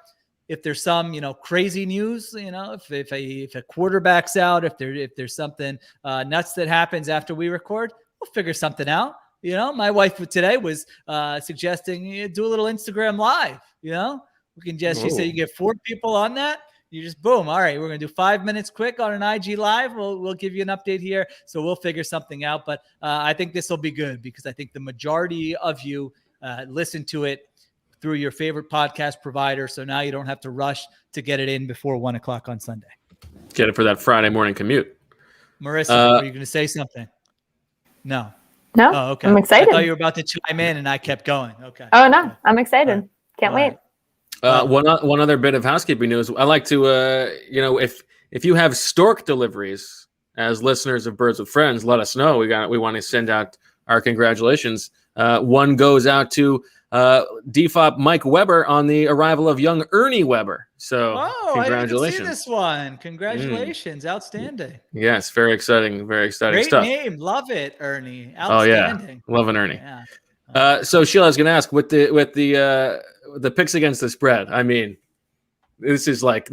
If there's some, crazy news, if a quarterback's out, if there's something nuts that happens after we record, we'll figure something out. My wife today was suggesting do a little Instagram live, We can just, you say you get 4 people on that. You just boom. All right, we're going to do 5 minutes quick on an IG live. We'll give you an update here. So we'll figure something out. But I think this will be good because I think the majority of you listen to it through your favorite podcast provider. So now you don't have to rush to get it in before 1 o'clock on Sunday. Get it for that Friday morning commute. Marissa, were you going to say something? No. No, Oh, okay. I'm excited. I thought you were about to chime in and I kept going. Okay. Oh, no, I'm excited. Right. Can't wait. One other bit of housekeeping news. I like to, if you have stork deliveries as listeners of Birds with Friends, let us know. We want to send out our congratulations. One goes out to DFOP Mike Weber on the arrival of young Ernie Weber. So congratulations. I didn't see this one. Congratulations. Outstanding. Yes, very exciting. Very exciting Great stuff. name. Love it, Ernie. Oh Outstanding. yeah, loving Ernie. Yeah. So Sheila, I was going to ask with the picks against the spread. I mean, this is like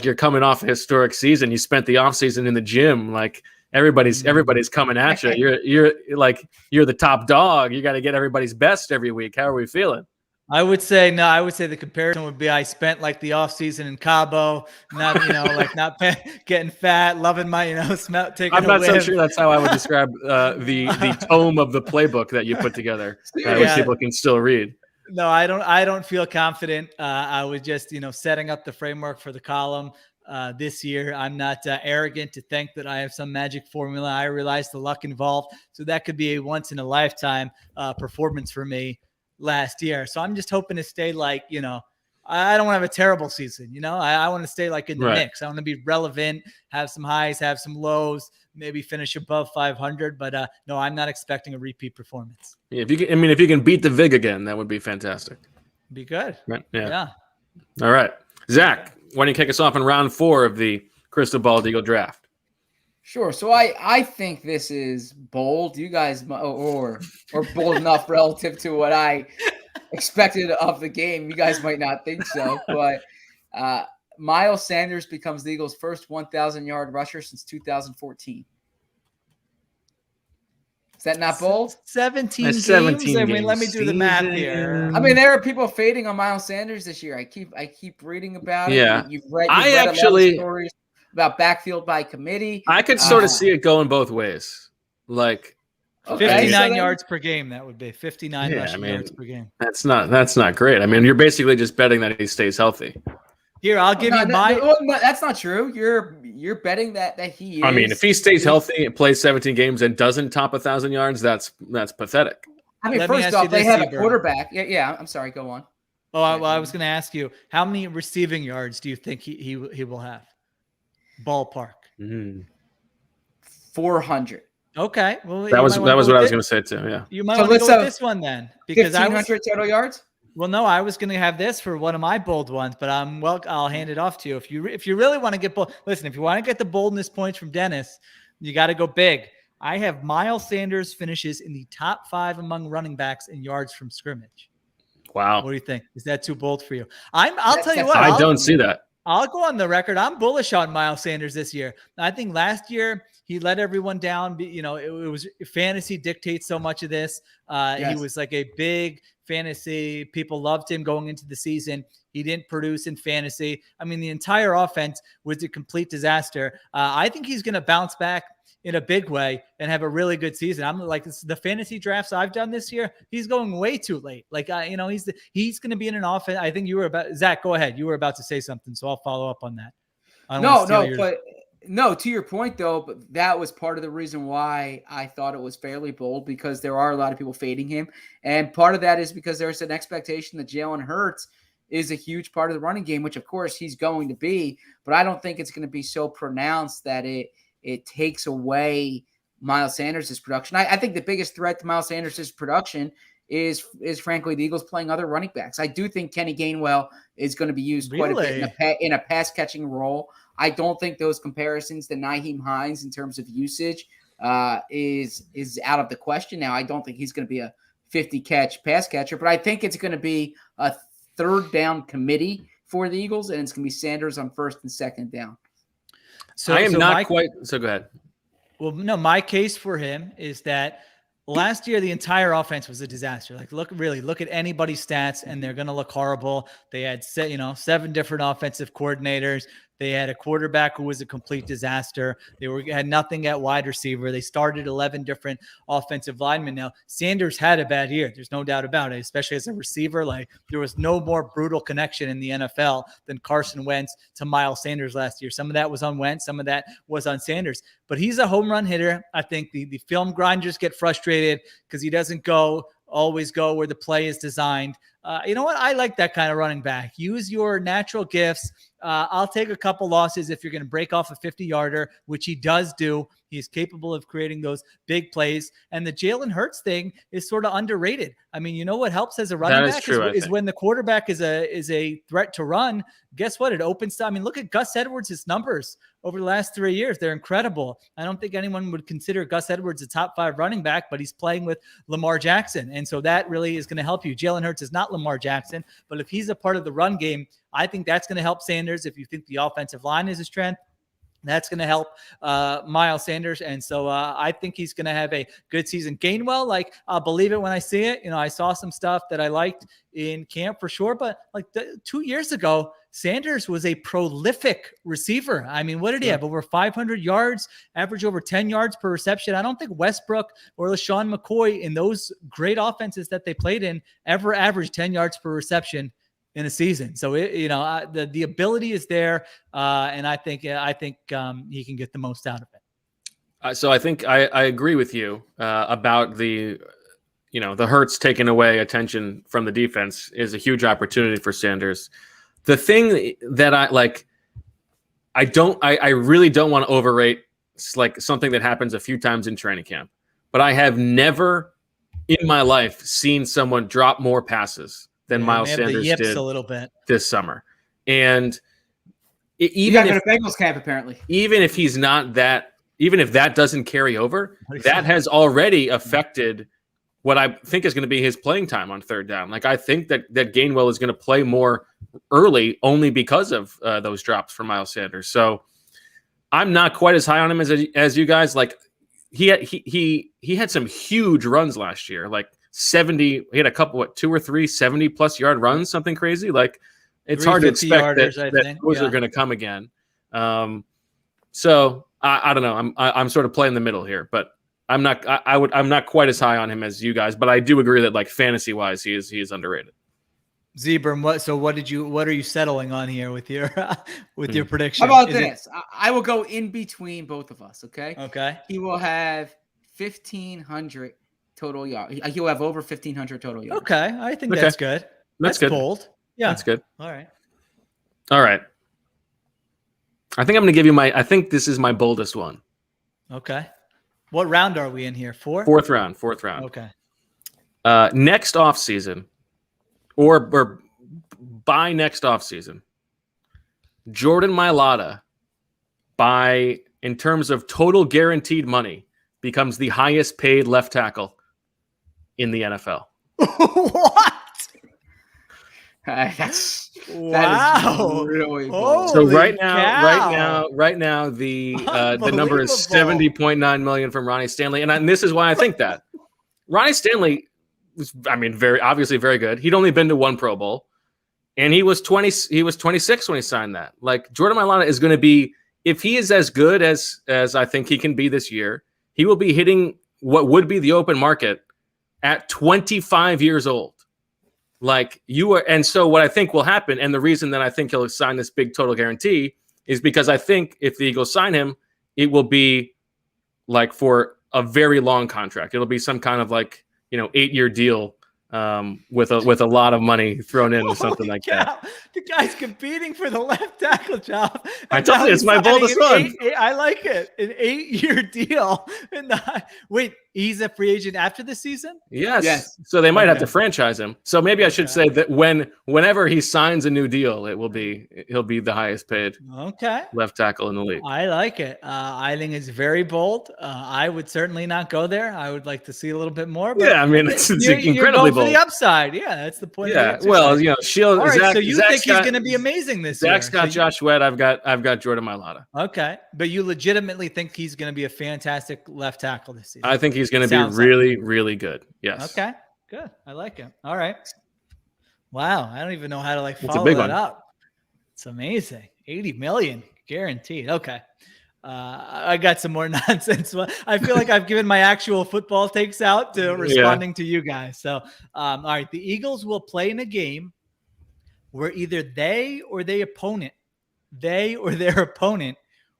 you're coming off a historic season. You spent the offseason in the gym. Like everybody's coming at you. You're the top dog. You got to get everybody's best every week. How are we feeling? I would say the comparison would be I spent like the off season in Cabo, not not getting fat, loving my smell. Taking. I'm not so sure that's how I would describe the tome of the playbook that you put together, which people can still read. No, I don't feel confident. I was just setting up the framework for the column this year. I'm not arrogant to think that I have some magic formula. I realize the luck involved, so that could be a once in a lifetime performance for me last year. So I'm just hoping to stay I don't want to have a terrible season. I want to stay in the mix. I want to be relevant, have some highs, have some lows, maybe finish above 500. But no, I'm not expecting a repeat performance. Yeah, if you can beat the VIG again, that would be fantastic. Be good. Right? Yeah. All right. Zach, why don't you kick us off in round 4 of the Crystal Bald Eagle draft? Sure. So I think this is bold. You guys or bold enough relative to what I expected of the game. You guys might not think so, but Miles Sanders becomes the Eagles' first 1,000-yard rusher since 2014. Is that not bold? 17 games. I mean, let me do the math here. I mean, there are people fading on Miles Sanders this year. I keep reading about it. Yeah. You've read a lot of stories about backfield by committee. I could sort of see it going both ways. 59 yards per game. That would be 59 rushing yards per game. That's not great. I mean, you're basically just betting that he stays healthy. Here, I'll give you my. That's not true. You're betting that he is. I mean, if he stays healthy and plays 17 games and doesn't top 1,000 yards, that's pathetic. I mean, first off, they have a quarterback. Yeah. I'm sorry. Go on. Oh, I was going to ask you, how many receiving yards do you think he will have? Ballpark. 400. Okay. Well, that was what I was going to say too. Yeah. You might want to go with this one then, because 1,500 total yards. Well, no, I was going to have this for one of my bold ones, but I'll hand it off to you. If you really want to get bold, listen. If you want to get the boldness points from Dennis, you got to go big. I have Miles Sanders finishes in the top 5 among running backs in yards from scrimmage. Wow. What do you think? Is that too bold for you? I'll tell you what. I don't see that. I'll go on the record. I'm bullish on Miles Sanders this year. I think last year he let everyone down. It was fantasy dictates so much of this. He was like a big fantasy. People loved him going into the season. He didn't produce in fantasy. I mean, the entire offense was a complete disaster. I think he's going to bounce back in a big way and have a really good season. I'm like, the fantasy drafts I've done this year, he's going way too late. He's going to be in an offense. I think Zach, go ahead. You were about to say something, so I'll follow up on that. No, to your point though, but that was part of the reason why I thought it was fairly bold, because there are a lot of people fading him. And part of that is because there's an expectation that Jalen Hurts is a huge part of the running game, which of course he's going to be, but I don't think it's going to be so pronounced that it takes away Miles Sanders' production. I think the biggest threat to Miles Sanders' production is frankly the Eagles playing other running backs. I do think Kenny Gainwell is going to be used quite a bit in a pass-catching role. I don't think those comparisons to Nyheim Hines in terms of usage is out of the question now. I don't think he's going to be a 50-catch pass catcher, but I think it's going to be a third down committee for the Eagles, and it's going to be Sanders on first and second down. So go ahead. Well, no, my case for him is that last year, the entire offense was a disaster. Like, look at anybody's stats, and they're going to look horrible. They had 7 different offensive coordinators. They had a quarterback who was a complete disaster. They had nothing at wide receiver. They started 11 different offensive linemen. Now, Sanders had a bad year. There's no doubt about it, especially as a receiver. Like, there was no more brutal connection in the NFL than Carson Wentz to Miles Sanders last year. Some of that was on Wentz. Some of that was on Sanders. But he's a home run hitter. I think the film grinders get frustrated because he doesn't always go where the play is designed. You know what? I like that kind of running back. Use your natural gifts. I'll take a couple losses if you're going to break off a 50-yarder, which he does do. He's capable of creating those big plays. And the Jalen Hurts thing is sort of underrated. I mean, you know what helps as a running back is when the quarterback is a threat to run. Guess what? It opens to, I mean, look at Gus Edwards' numbers over the last 3 years. They're incredible. I don't think anyone would consider Gus Edwards a top 5 running back, but he's playing with Lamar Jackson. And so that really is going to help you. Jalen Hurts is not Lamar Jackson, but if he's a part of the run game, I think that's going to help Sanders. If you think the offensive line is a strength, that's going to help Miles Sanders. And so I think he's going to have a good season. Gainwell, like, I'll believe it when I see it. You know, I saw some stuff that I liked in camp for sure. But like 2 years ago, Sanders was a prolific receiver. I mean, what did he have? Over 500 yards, average over 10 yards per reception. I don't think Westbrook or LaShawn McCoy in those great offenses that they played in ever averaged 10 yards per reception in a season. So, the ability is there. And I think he can get the most out of it. So I think I agree with you about the Hurts taking away attention from the defense is a huge opportunity for Sanders. The thing that I really don't want to overrate like something that happens a few times in training camp, but I have never in my life seen someone drop more passes than Miles Sanders did a little bit this summer. And even if Bengals camp, apparently, even if he's not that, even if that doesn't carry over, that has already affected what I think is going to be his playing time on third down. Like, I think that Gainwell is going to play more early only because of those drops for Miles Sanders. So I'm not quite as high on him as you guys. Like, he had some huge runs last year, like 70. He had a couple, 2 or 3 70+ yard runs, something crazy. Like, it's hard to expect that those are going to come again. So I don't know. I'm sort of playing the middle here, but I'm not quite as high on him as you guys, but I do agree that like fantasy wise, he is underrated. Zebra, what are you settling on here with your prediction? How about this? I will go in between both of us. Okay. Okay. He will have 1,500 total yards. He'll have over 1,500 total yards. Okay. I think that's good. That's good. Bold. Yeah. That's good. All right. I think I'm going to give you I think this is my boldest one. Okay. What round are we in here? Fourth round. Okay. Next off season, or by next off season, Jordan Mailata, in terms of total guaranteed money, becomes the highest paid left tackle in the NFL. What? That is really bold. So right now, the number is $70.9 million from Ronnie Stanley, and this is why I think that Ronnie Stanley was, very obviously very good. He'd only been to 1 Pro Bowl, and he was 20. He was 26 when he signed that. Like, Jordan Mailata is going to be, if he is as good as I think he can be this year, he will be hitting what would be the open market at 25 years old. Like, and so what I think will happen, and the reason that I think he'll sign this big total guarantee is because I think if the Eagles sign him, it will be like for a very long contract. It'll be some kind of 8-year deal with a lot of money thrown in or something like that. The guy's competing for the left tackle job. I told you, it's my boldest one. I like it. An 8-year deal. Wait, he's a free agent after the season? Yes. So they might have to franchise him. So maybe I should say that whenever he signs a new deal, he'll be the highest paid left tackle in the league. I like it. I think it's very bold. I would certainly not go there. I would like to see a little bit more. But it's incredibly bold. both. the upside. Yeah, that's the point. Yeah, Of the well, exercise. Sheil. All right, Zach, so you Zach's think he's got- going to be amazing this year? Zach's got Josh Sweat. I've got Jordan Mailata. Okay, but you legitimately think he's going to be a fantastic left tackle this season? I think he's going to be Sounds really, really good. Yes. Okay, good. I like it. All right. Wow, I don't even know how to a follow big that one. up. It's amazing. 80 million guaranteed. Okay. I got some more nonsense. I feel like I've given my actual football takes out to responding to you guys. So, all right, the Eagles will play in a game where either they or their opponent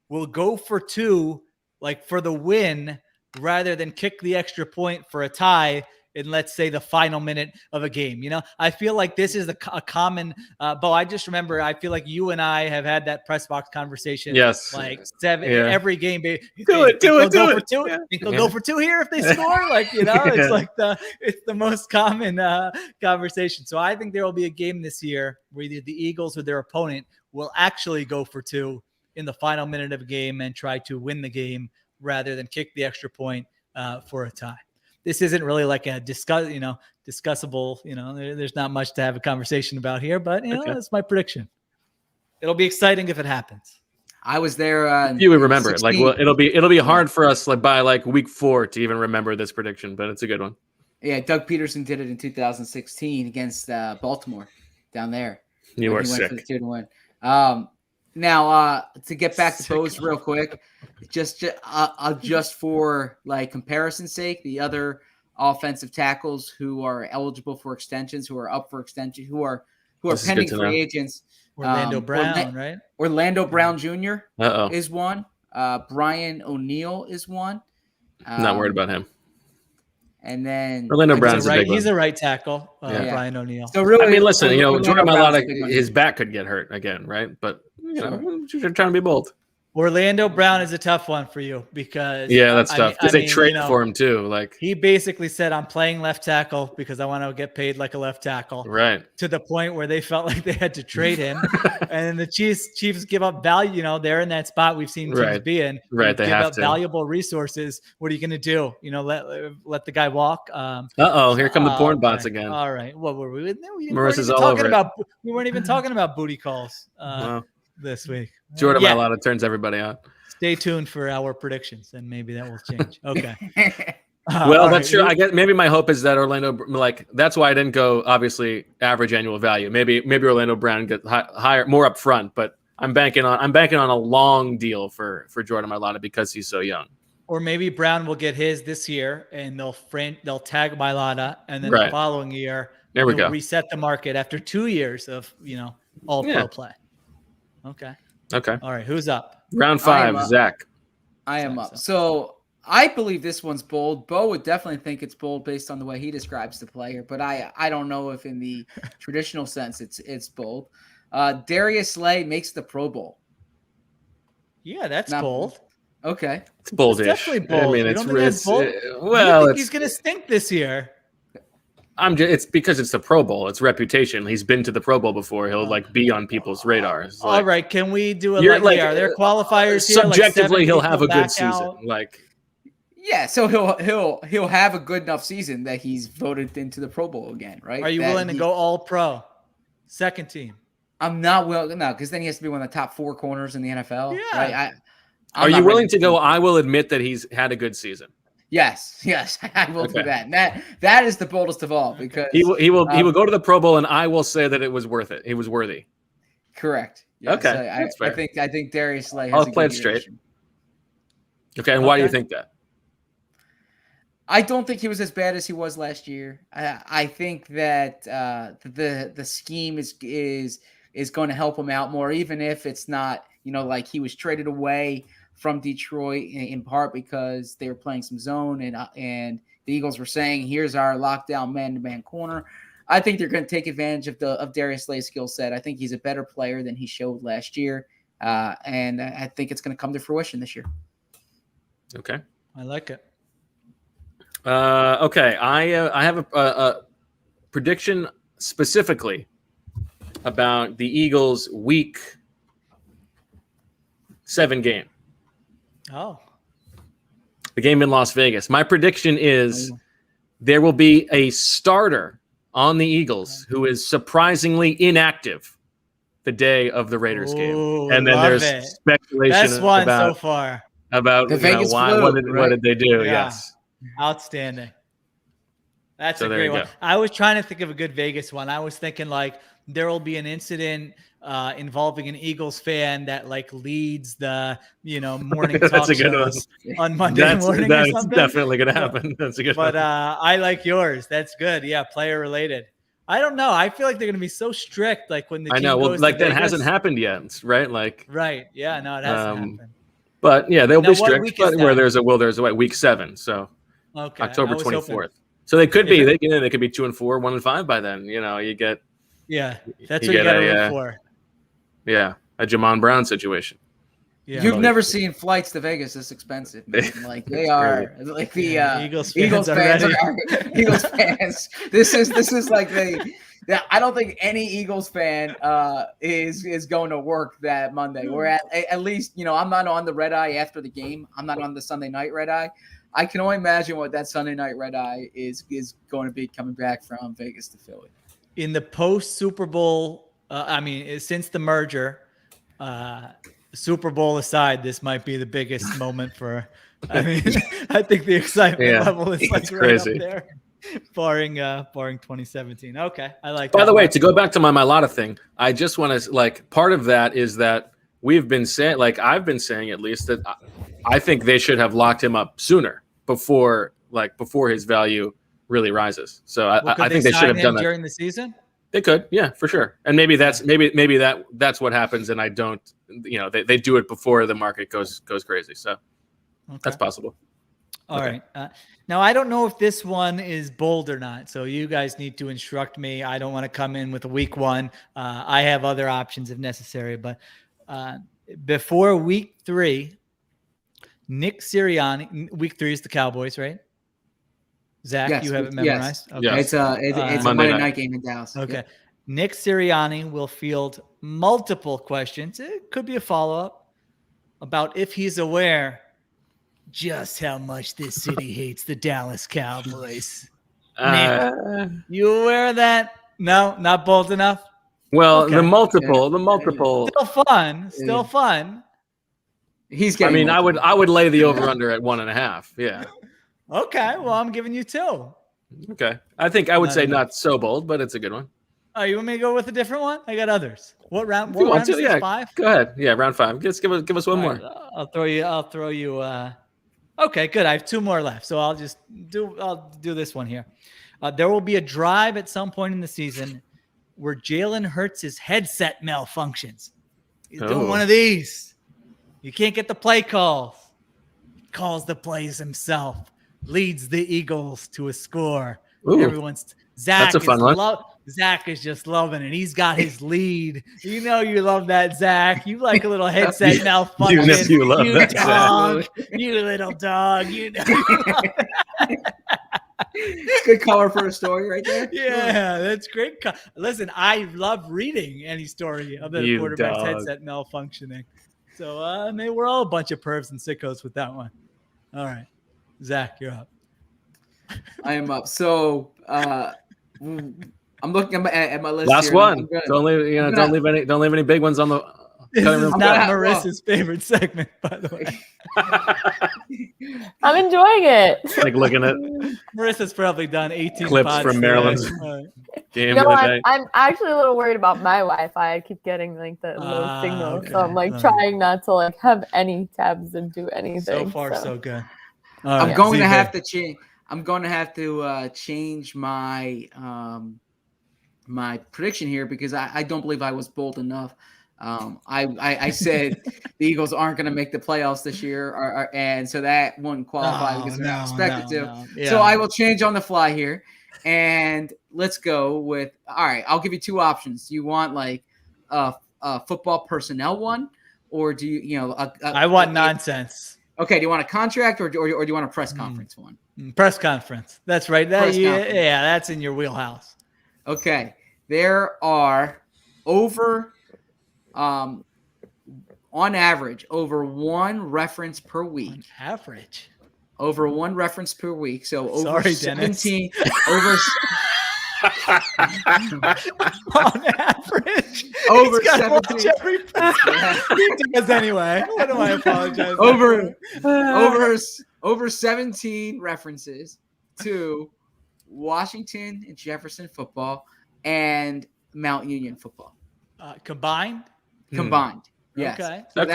will go for two, like for the win, rather than kick the extra point for a tie in, let's say, the final minute of a game. I feel like this is a common, Bo, I just remember, I feel like you and I have had that press box conversation. Yes. Like seven, Yeah. every game. Do it. Go for two. Yeah. Think they'll go for two here if they score? It's like it's the most common conversation. So I think there will be a game this year where either the Eagles or their opponent will actually go for two in the final minute of a game and try to win the game rather than kick the extra point for a tie. This isn't really like a discussable, there's not much to have a conversation about here, but that's my prediction. It'll be exciting if it happens. I was there. You would remember 16. it. Like, well, it'll be hard for us by week 4 to even remember this prediction, but it's a good one. Yeah, Doug Peterson did it in 2016 against Baltimore down there. You are he went sick. for the 2-1. Now, to get back to Bose real quick, just for comparison's sake, the other offensive tackles who are eligible for extensions, who are up for extension, who are pending free agents. Orlando Brown, right? Orlando Brown Jr. Uh-oh. is one. Brian O'Neill is one. Not worried about him. And then Orlando Brown's he's a right tackle, Brian O'Neill. So really, I mean, listen, Jordan Mailata, Brown's his back could get hurt again, right? But you're trying to be bold. Orlando Brown is a tough one for you because that's tough because they traded for him too. He basically said, "I'm playing left tackle because I want to get paid like a left tackle." Right. To the point where they felt like they had to trade him, and then the Chiefs give up value. They're in that spot we've seen teams be in. Right. They give have up valuable resources. What are you going to do? Let the guy walk. Here come the porn bots again. All right. What were we? Marissa's all over it. We weren't even talking about booty calls this week. Jordan Mailata turns everybody on. Stay tuned for our predictions, and maybe that will change. Okay. Well, that's true. I guess maybe my hope is that Orlando, that's why I didn't go obviously average annual value. Maybe Orlando Brown gets higher, more up front, but I'm banking on a long deal for Jordan Mailata because he's so young. Or maybe Brown will get his this year, and they'll tag Mailata, and then the following year there we go. Reset the market after 2 years of all pro play. Okay. All right. Who's up? Round 5, Zach. I am up. So I believe this one's bold. Bo would definitely think it's bold based on the way he describes the player, but I don't know if in the traditional sense it's bold. Darius Slay makes the Pro Bowl. Yeah, that's bold. Okay. It's boldish. It's definitely bold. I mean, it's bold. He's going to stink this year. It's because it's the Pro Bowl. It's reputation. He's been to the Pro Bowl before. He'll be on people's radars. All right, can we do are there qualifiers here? Subjectively, he'll have a good season. Yeah, so he'll have a good enough season that he's voted into the Pro Bowl again, right? Are you willing to go all pro? Second team. I'm not willing, no, because then he has to be one of the top 4 corners in the NFL. Yeah. Right? Are you willing to go? I will admit that he's had a good season. Yes, I will do that. And that is the boldest of all because he will go to the Pro Bowl, and I will say that it was worth it. He was worthy. Correct. Yes. Okay, I think Darius Slay has I'll play it straight. Okay, and why do you think that? I don't think he was as bad as he was last year. I think that the scheme is going to help him out more, even if it's not he was traded away from Detroit in part because they were playing some zone and the Eagles were saying, here's our lockdown man-to-man corner. I think they're going to take advantage of Darius Slay's skill set. I think he's a better player than he showed last year. And I think it's going to come to fruition this year. Okay. I like it. Okay. I have a prediction specifically about the Eagles' Week 7 game. Oh. The game in Las Vegas. My prediction is there will be a starter on the Eagles who is surprisingly inactive the day of the Raiders game. And then there's speculation Best one so far about The Vegas why, flu, what right? did they do? Yeah. Yes. Outstanding. That's So a there great you one. go. I was trying to think of a good Vegas one. I was thinking like there will be an incident involving an Eagles fan that like leads the morning That's talk a good shows on Monday morning or That's something. definitely going to happen. That's a good But one. I like yours. That's good. Yeah, player related. I don't know. I feel like they're going to be so strict. Like when the I team know. Well, goes like to that Vegas. hasn't happened yet, right? Like, Right. Yeah. No, it hasn't happened. but yeah, they'll Now, be what strict. week is But where that? there's a week 7, so Okay. October I was 24th. hoping- So they could be If they could be 2-4, 1-5 by then. You get Yeah. That's You what you get got to a, root for. a Jamon Brown situation. Yeah. You've never seen flights to Vegas this expensive, man. Like they are, like the Eagles Eagles fans fans are are Eagles fans. This is like I don't think any Eagles fan is going to work that Monday. We're at least I'm not on the red eye after the game. I'm not on the Sunday night red eye. I can only imagine what that Sunday night red eye is going to be coming back from Vegas to Philly. In the post Super Bowl, since the merger, Super Bowl aside, this might be the biggest moment for. I think the excitement level is like right crazy. up there, barring 2017. Okay, I like. By that the way, one. to go back to my Mailata thing, I just want to part of that is that we've been saying, I've been saying at least that I think they should have locked him up sooner before his value really rises. So I think they should have done that during the season. They could, yeah, for sure. And maybe that's what happens, and I don't, they do it before the market goes crazy. So that's possible. All right. Now I don't know if this one is bold or not, so you guys need to instruct me. I don't want to come in with a week one. I have other options if necessary, but before week 3, Nick Sirianni. Week 3 is the Cowboys, right? Zach, Yes, you have it yes. memorized? Okay. Yes. It's a Monday Monday night. night game in Dallas. Okay. Yep. Nick Sirianni will field multiple questions. It could be a follow-up about if he's aware just how much this city hates the Dallas Cowboys. Nick, you aware of that? No, not bold enough. Well, Okay. the multiple. Still fun. He's getting. I would lay the over under at 1.5. Yeah. Okay, well, I'm giving you 2. Okay. I think I would say not so bold, but it's a good one. Oh, you want me to go with a different one? I got others. What round? If you What want round to, is this? yeah. 5? Go ahead. Yeah, round 5. Just give us one All more. right, I'll throw you. Okay, good. I have 2 more left, so I'll do this one here. There will be a drive at some point in the season where Jalen Hurts' headset malfunctions. He's doing one of these. You can't get the play calls. He calls the plays himself. Leads the Eagles to a score. Ooh. Zach That's a fun one. Zach is just loving it. He's got his lead. You know you love that, Zach. You like a little headset malfunction. You love that, Zach. dog. You little dog. You know. Good color for a story right there. Yeah, that's great. Listen, I love reading any story of the quarterback's headset malfunctioning. So maybe we're all a bunch of pervs and sickos with that one. All right, Zach, you're up. I am up. So I'm looking at my list. Last here. one. Don't leave any big ones on the. This is not gonna- Marissa's favorite segment, by the way. I'm enjoying it. Like looking at Marissa's probably done 18 clips pods from today. Maryland's All right. game No, of the day. I'm actually a little worried about my Wi-Fi. I keep getting like the low signal, okay. so I'm like All right. trying not to like have any tabs and do anything. So far, so good. All I'm right, going to Z-Bay. have to change. I'm going to have to change my my prediction here because I don't believe I was bold enough. I said the Eagles aren't going to make the playoffs this year, and so that wouldn't qualify because they're not expected to. No. Yeah. So I will change on the fly here, and let's go with. All right, I'll give you 2 options. Do you want like a football personnel one, or do you I want nonsense. Okay, do you want a contract or do you want a press conference one? Press conference. That's right. Press conference. Yeah, that's in your wheelhouse. Okay, there are on average, over 1 reference per week. On average. Over 1 reference per week. So over Sorry, Dennis. 17 On average, Over he's gotta watch 17. every press conference. He does anyway. What do I apologize? Over 17 references to Washington and Jefferson football and Mount Union football Combined. Yes. Okay. So Okay.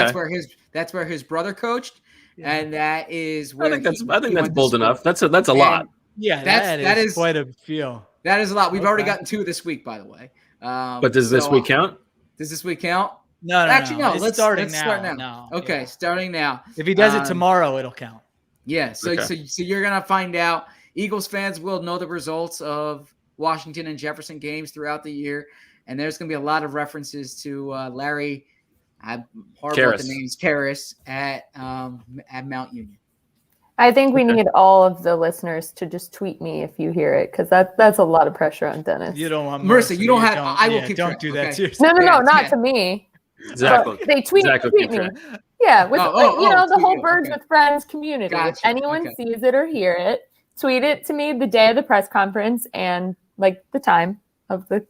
that's where his brother coached, and that is I where think that's he bold went to school. enough. That's a lot. And Yeah, that that is is quite a few. That is a lot. We've already Okay. gotten 2 this week, by the way. But does this week count? Does this week count? No. Actually, no. It's Let's starting start now. now. No. Okay, Yeah. starting now. If he does it tomorrow, it'll count. Yeah. So Okay. so you're gonna find out. Eagles fans will know the results of Washington and Jefferson games throughout the year, and there's gonna be a lot of references to Larry. I'm horrible with the names. Karras at Mount Union. I think we need all of the listeners to just tweet me if you hear it, because that's a lot of pressure on Dennis. You don't want Marissa, you don't have. I will keep Don't track, do that. okay? Seriously. No, Yeah, not yeah. to me. Zach, But they tweet will tweet keep me. track. Yeah, with the whole tweet, Birds okay. with Friends community. If Gotcha, anyone okay. sees it or hear it, tweet it to me the day of the press conference and like the time of the.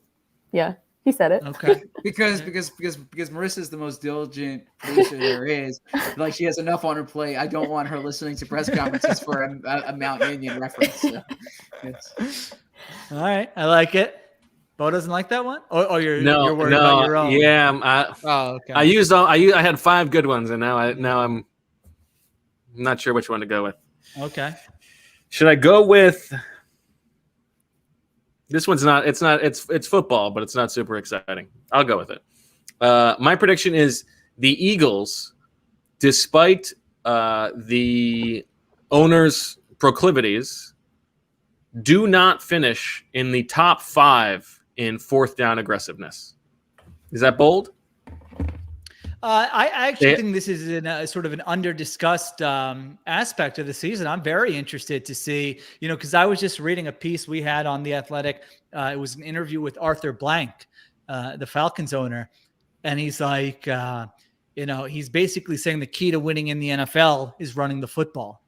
Yeah, he said it. Okay. Because Marissa is the most diligent producer there is. Like, she has enough on her plate. I don't want her listening to press conferences for a Mount Union reference. So, yes. All right. I like it. Bo doesn't like that one? Or you're worried no, about your own? yeah. Oh, okay. I had 5 good ones, and now I'm not sure which one to go with. Okay. Should I go with this one's not it's football, but it's not super exciting. I'll go with it. My prediction is the Eagles, despite the owner's proclivities, do not finish in the top 5 in 4th down aggressiveness. Is that bold? I actually think this is sort of an under-discussed aspect of the season. I'm very interested to see, because I was just reading a piece we had on The Athletic. It was an interview with Arthur Blank, the Falcons owner. And he's like, he's basically saying the key to winning in the NFL is running the football.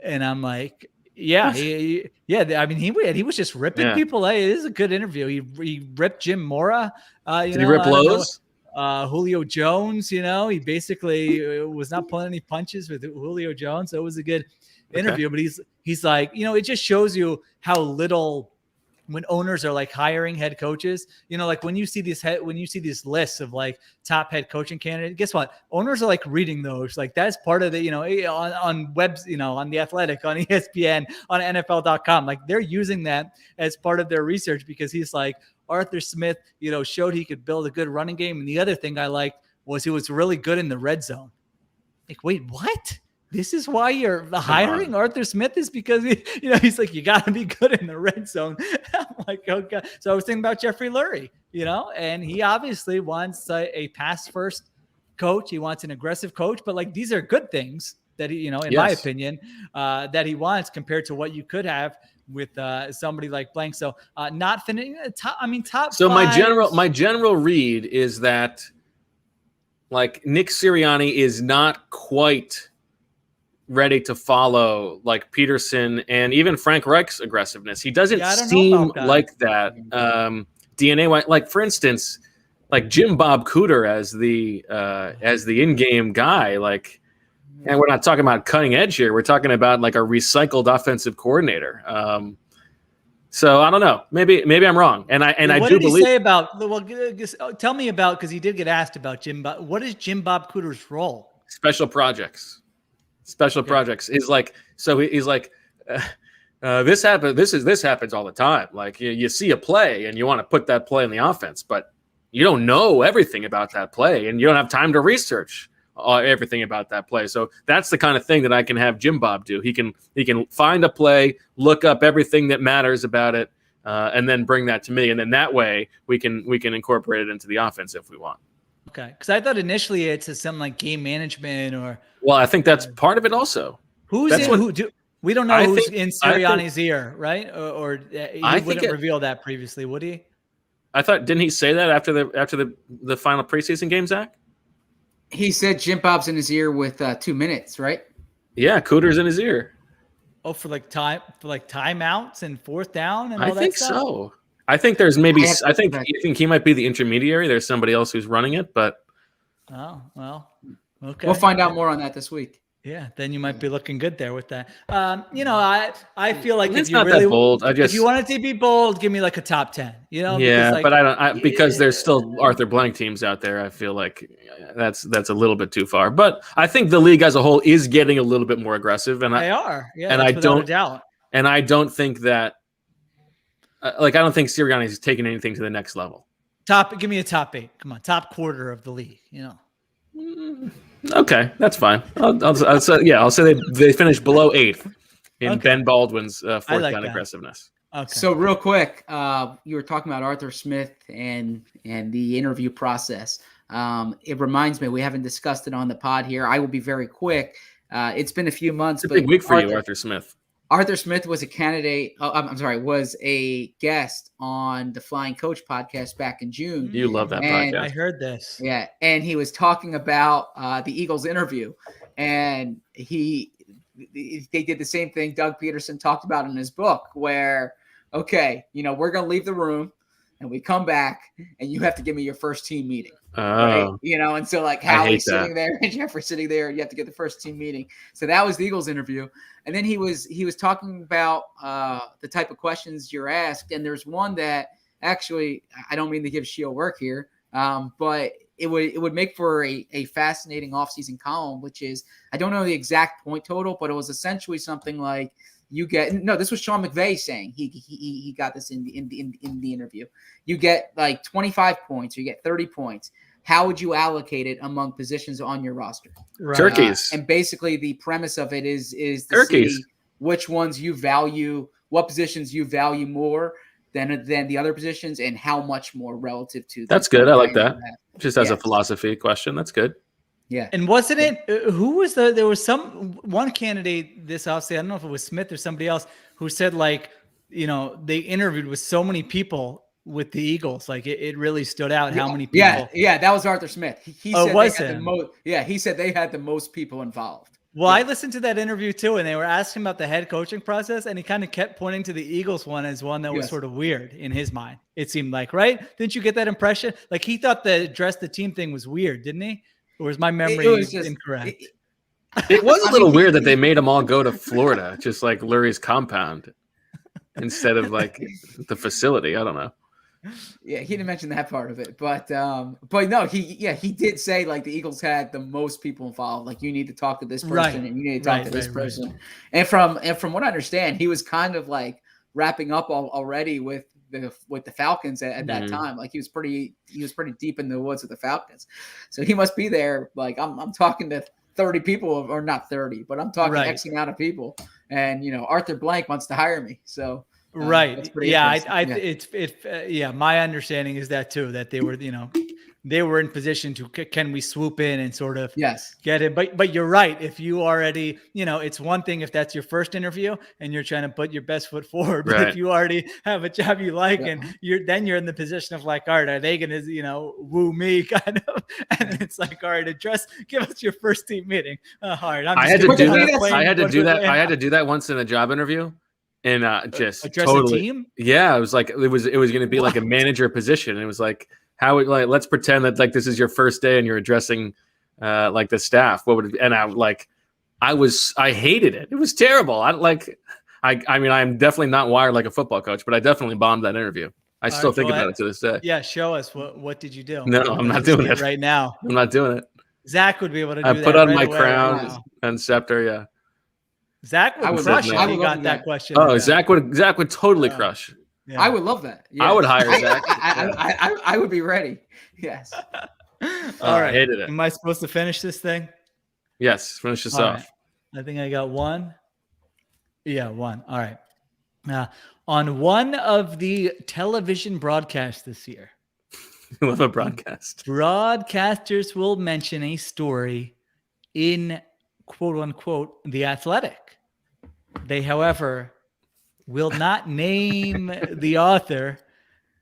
And I'm like, yeah, he was just ripping people. Hey, it is a good interview. He ripped Jim Mora. Did he rip Lowe's? Julio Jones, he basically was not pulling any punches with Julio Jones. So it was a good interview, but he's like, it just shows you how little when owners are like hiring head coaches, like when you see these lists of like top head coaching candidates, guess what? Owners are like reading those. Like that's part of the, on webs, on The Athletic, on ESPN, on NFL.com. Like they're using that as part of their research because he's like, Arthur Smith, showed he could build a good running game. And the other thing I liked was he was really good in the red zone. Like, wait, what? This is why you're hiring Arthur Smith is because he's like, you got to be good in the red zone. I'm like, okay. So I was thinking about Jeffrey Lurie, and he obviously wants a pass first coach. He wants an aggressive coach, but like, these are good things that he, in my opinion, that he wants compared to what you could have with somebody like Blank. So not finishing top. So five. my general read is that like Nick Sirianni is not quite ready to follow like Peterson and even Frank Reich's aggressiveness. He doesn't seem like that. DNA, like for instance, like Jim Bob Cooter as the in-game guy, like, and we're not talking about cutting edge here. We're talking about like a recycled offensive coordinator. So I don't know. Maybe I'm wrong. And I what do did he believe. say about? Well, tell me about because he did get asked about Jim. What is Jim Bob Cooter's role? Special projects. Projects is like so. He's like this happens. This happens all the time. Like you see a play and you want to put that play in the offense, but you don't know everything about that play and you don't have time to research everything about that play. So that's the kind of thing that I can have Jim Bob do. He can find a play, look up everything that matters about it, and then bring that to me. And then that way we can incorporate it into the offense if we want. Okay, because I thought initially it's something like game management or. Well, I think that's part of it also. We don't know who's in Sirianni's ear, right? Or he wouldn't reveal that previously, would he? I thought, didn't he say that after the final preseason game, Zach? He said Jim Bob's in his ear with 2 minutes, right? Yeah, Cooter's in his ear. Oh, for timeouts and 4th down and all that stuff? I think so. I think there's maybe. I think he might be the intermediary. There's somebody else who's running it, but Oh, well, okay. we'll find out more on that this week. Yeah, then you might be looking good there with that. I feel like it's if you not really that bold. if you wanted to be bold, give me like a top 10. Yeah, but I don't because there's still Arthur Blank teams out there. I feel like that's a little bit too far. But I think the league as a whole is getting a little bit more aggressive, and they are. Yeah, and that's without a doubt. And I don't think that, I don't think Sirianni is taking anything to the next level. Give me a top 8. Come on, top quarter of the league. Okay, that's fine. I'll say they finished below 8th in Ben Baldwin's fourth down aggressiveness. Okay. So real quick, you were talking about Arthur Smith and the interview process. It reminds me, we haven't discussed it on the pod here. I will be very quick. It's been a few months. It's a big week for you, Arthur Smith. Arthur Smith was a candidate. Was a guest on the Flying Coach podcast back in June. You love that podcast. I heard this. Yeah, and he was talking about the Eagles interview, and they did the same thing Doug Peterson talked about in his book, where we're gonna leave the room, and we come back, and you have to give me your first team meeting. Right? And so like Howie's sitting there and Jeff are sitting there, you have to get the first team meeting. So that was the Eagles interview. And then he was talking about the type of questions you're asked. And there's one that actually, I don't mean to give Sheil work here, but it would make for a fascinating offseason column, which is, I don't know the exact point total, but it was essentially something like, this was Sean McVay saying he got this in the interview. You get like 25 points, or you get 30 points. How would you allocate it among positions on your roster? Right. Turkeys. And basically the premise of it is to see which ones you value, what positions you value more than the other positions, and how much more relative to. That's good. I like that. Just as a philosophy question. That's good. Yeah. And wasn't it, who was there was one candidate this offseason, I don't know if it was Smith or somebody else, who said they interviewed with so many people with the Eagles. Like it really stood out how many people. Yeah. That was Arthur Smith. He said he said they had the most people involved. Well, I listened to that interview too, and they were asking about the head coaching process, and he kind of kept pointing to the Eagles one as one that was sort of weird in his mind. It seemed like, right? Didn't you get that impression? Like he thought the dress the team thing was weird, didn't he? Or was my memory incorrect? It was a little weird that they made them all go to Florida, just like Lurie's compound, instead of like the facility. I don't know. Yeah, he didn't mention that part of it, but no, he did say like the Eagles had the most people involved. Like you need to talk to this person, and you need to talk to this person. Right. And from what I understand, he was kind of like wrapping up already with the Falcons at that time. Like he was pretty deep in the woods with the Falcons. So he must be there. Like I'm talking to 30 people, or not 30, but I'm talking X amount of people. And Arthur Blank wants to hire me. So right. Yeah. My understanding is that too, that they were in position to, can we swoop in and sort of get it? But you're right. If you already, it's one thing if that's your first interview and you're trying to put your best foot forward, but if you already have a job you like, and you're in the position of like, all right, are they going to, woo me kind of? And it's like, all right, give us your first team meeting. All right. I had to do that once in a job interview. And just address totally, a team? Yeah, it was like it was going to be like a manager position. And it was like, let's pretend that like this is your first day and you're addressing like the staff. What would it, and I hated it. It was terrible. I mean I'm definitely not wired like a football coach, but I definitely bombed that interview. I still think about it to this day. Yeah, show us what did you do? No, I'm not doing it right now. I'm not doing it. Zach would be able to do that. I put on my crown and scepter. Yeah. Zach would crush if he got that question. Oh, Zach would totally crush. Yeah. I would love that. Yeah. I would hire Zach. I would be ready. Yes. All right. I hated it. Am I supposed to finish this thing? Yes. Finish this off. Right. I think I got one. Yeah, one. All right. On one of the television broadcasts this year. I love a broadcast. Broadcasters will mention a story in quote unquote The Athletic. They, however, will not name the author,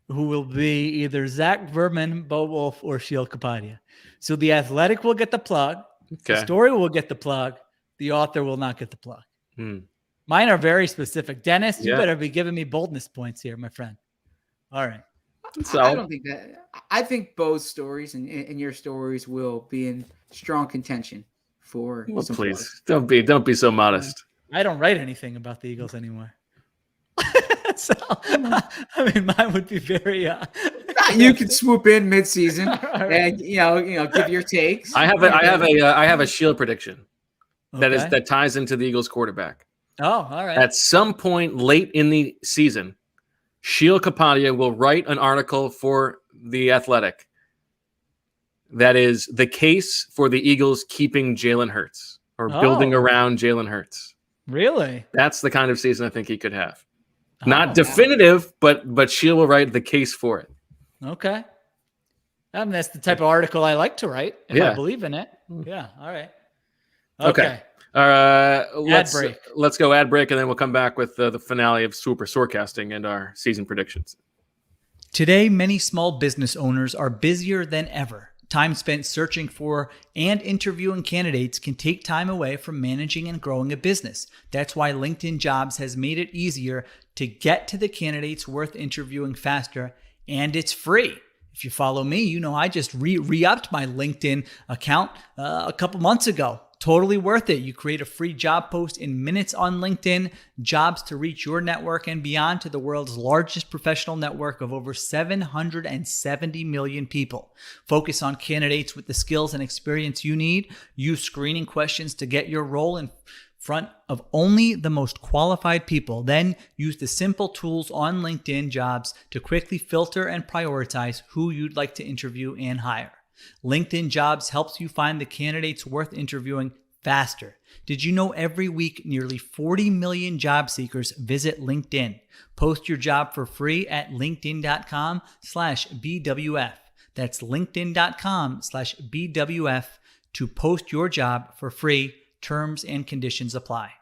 who will be either Zach Berman, Bo Wulf, or Sheil Kapadia. So The Athletic will get the plug. Okay. The story will get the plug. The author will not get the plug. Mine are very specific. Dennis, you better be giving me boldness points here, my friend. All right. So I don't think that. I think both stories and your stories will be in strong contention for. well, some please plugs. don't be so modest. I don't write anything about the Eagles anymore. So, I mean, mine would be very. You can swoop in mid-season and give your takes. I have a Sheil prediction that ties into the Eagles quarterback. Oh, all right. At some point late in the season, Sheil Kapadia will write an article for The Athletic that is the case for the Eagles keeping Jalen Hurts or building around Jalen Hurts. Really? That's the kind of season I think he could have. Not definitive, but Sheil will write the case for it. Okay. I mean, that's the type of article I like to write if I believe in it. Yeah. All right. Okay. Let's go ad break, and then we'll come back with the finale of Super Sorecasting and our season predictions. Today, many small business owners are busier than ever. Time spent searching for and interviewing candidates can take time away from managing and growing a business. That's why LinkedIn Jobs has made it easier to get to the candidates worth interviewing faster, and it's free. If you follow me, you know I just re-upped my LinkedIn account a couple months ago. Totally worth it. You create a free job post in minutes on LinkedIn, jobs to reach your network and beyond to the world's largest professional network of over 770 million people. Focus on candidates with the skills and experience you need. Use screening questions to get your role in front of only the most qualified people. Then use the simple tools on LinkedIn Jobs to quickly filter and prioritize who you'd like to interview and hire. LinkedIn Jobs helps you find the candidates worth interviewing faster. Did you know every week nearly 40 million job seekers visit LinkedIn? Post your job for free at linkedin.com/BWF. That's linkedin.com/BWF to post your job for free. Terms and conditions apply.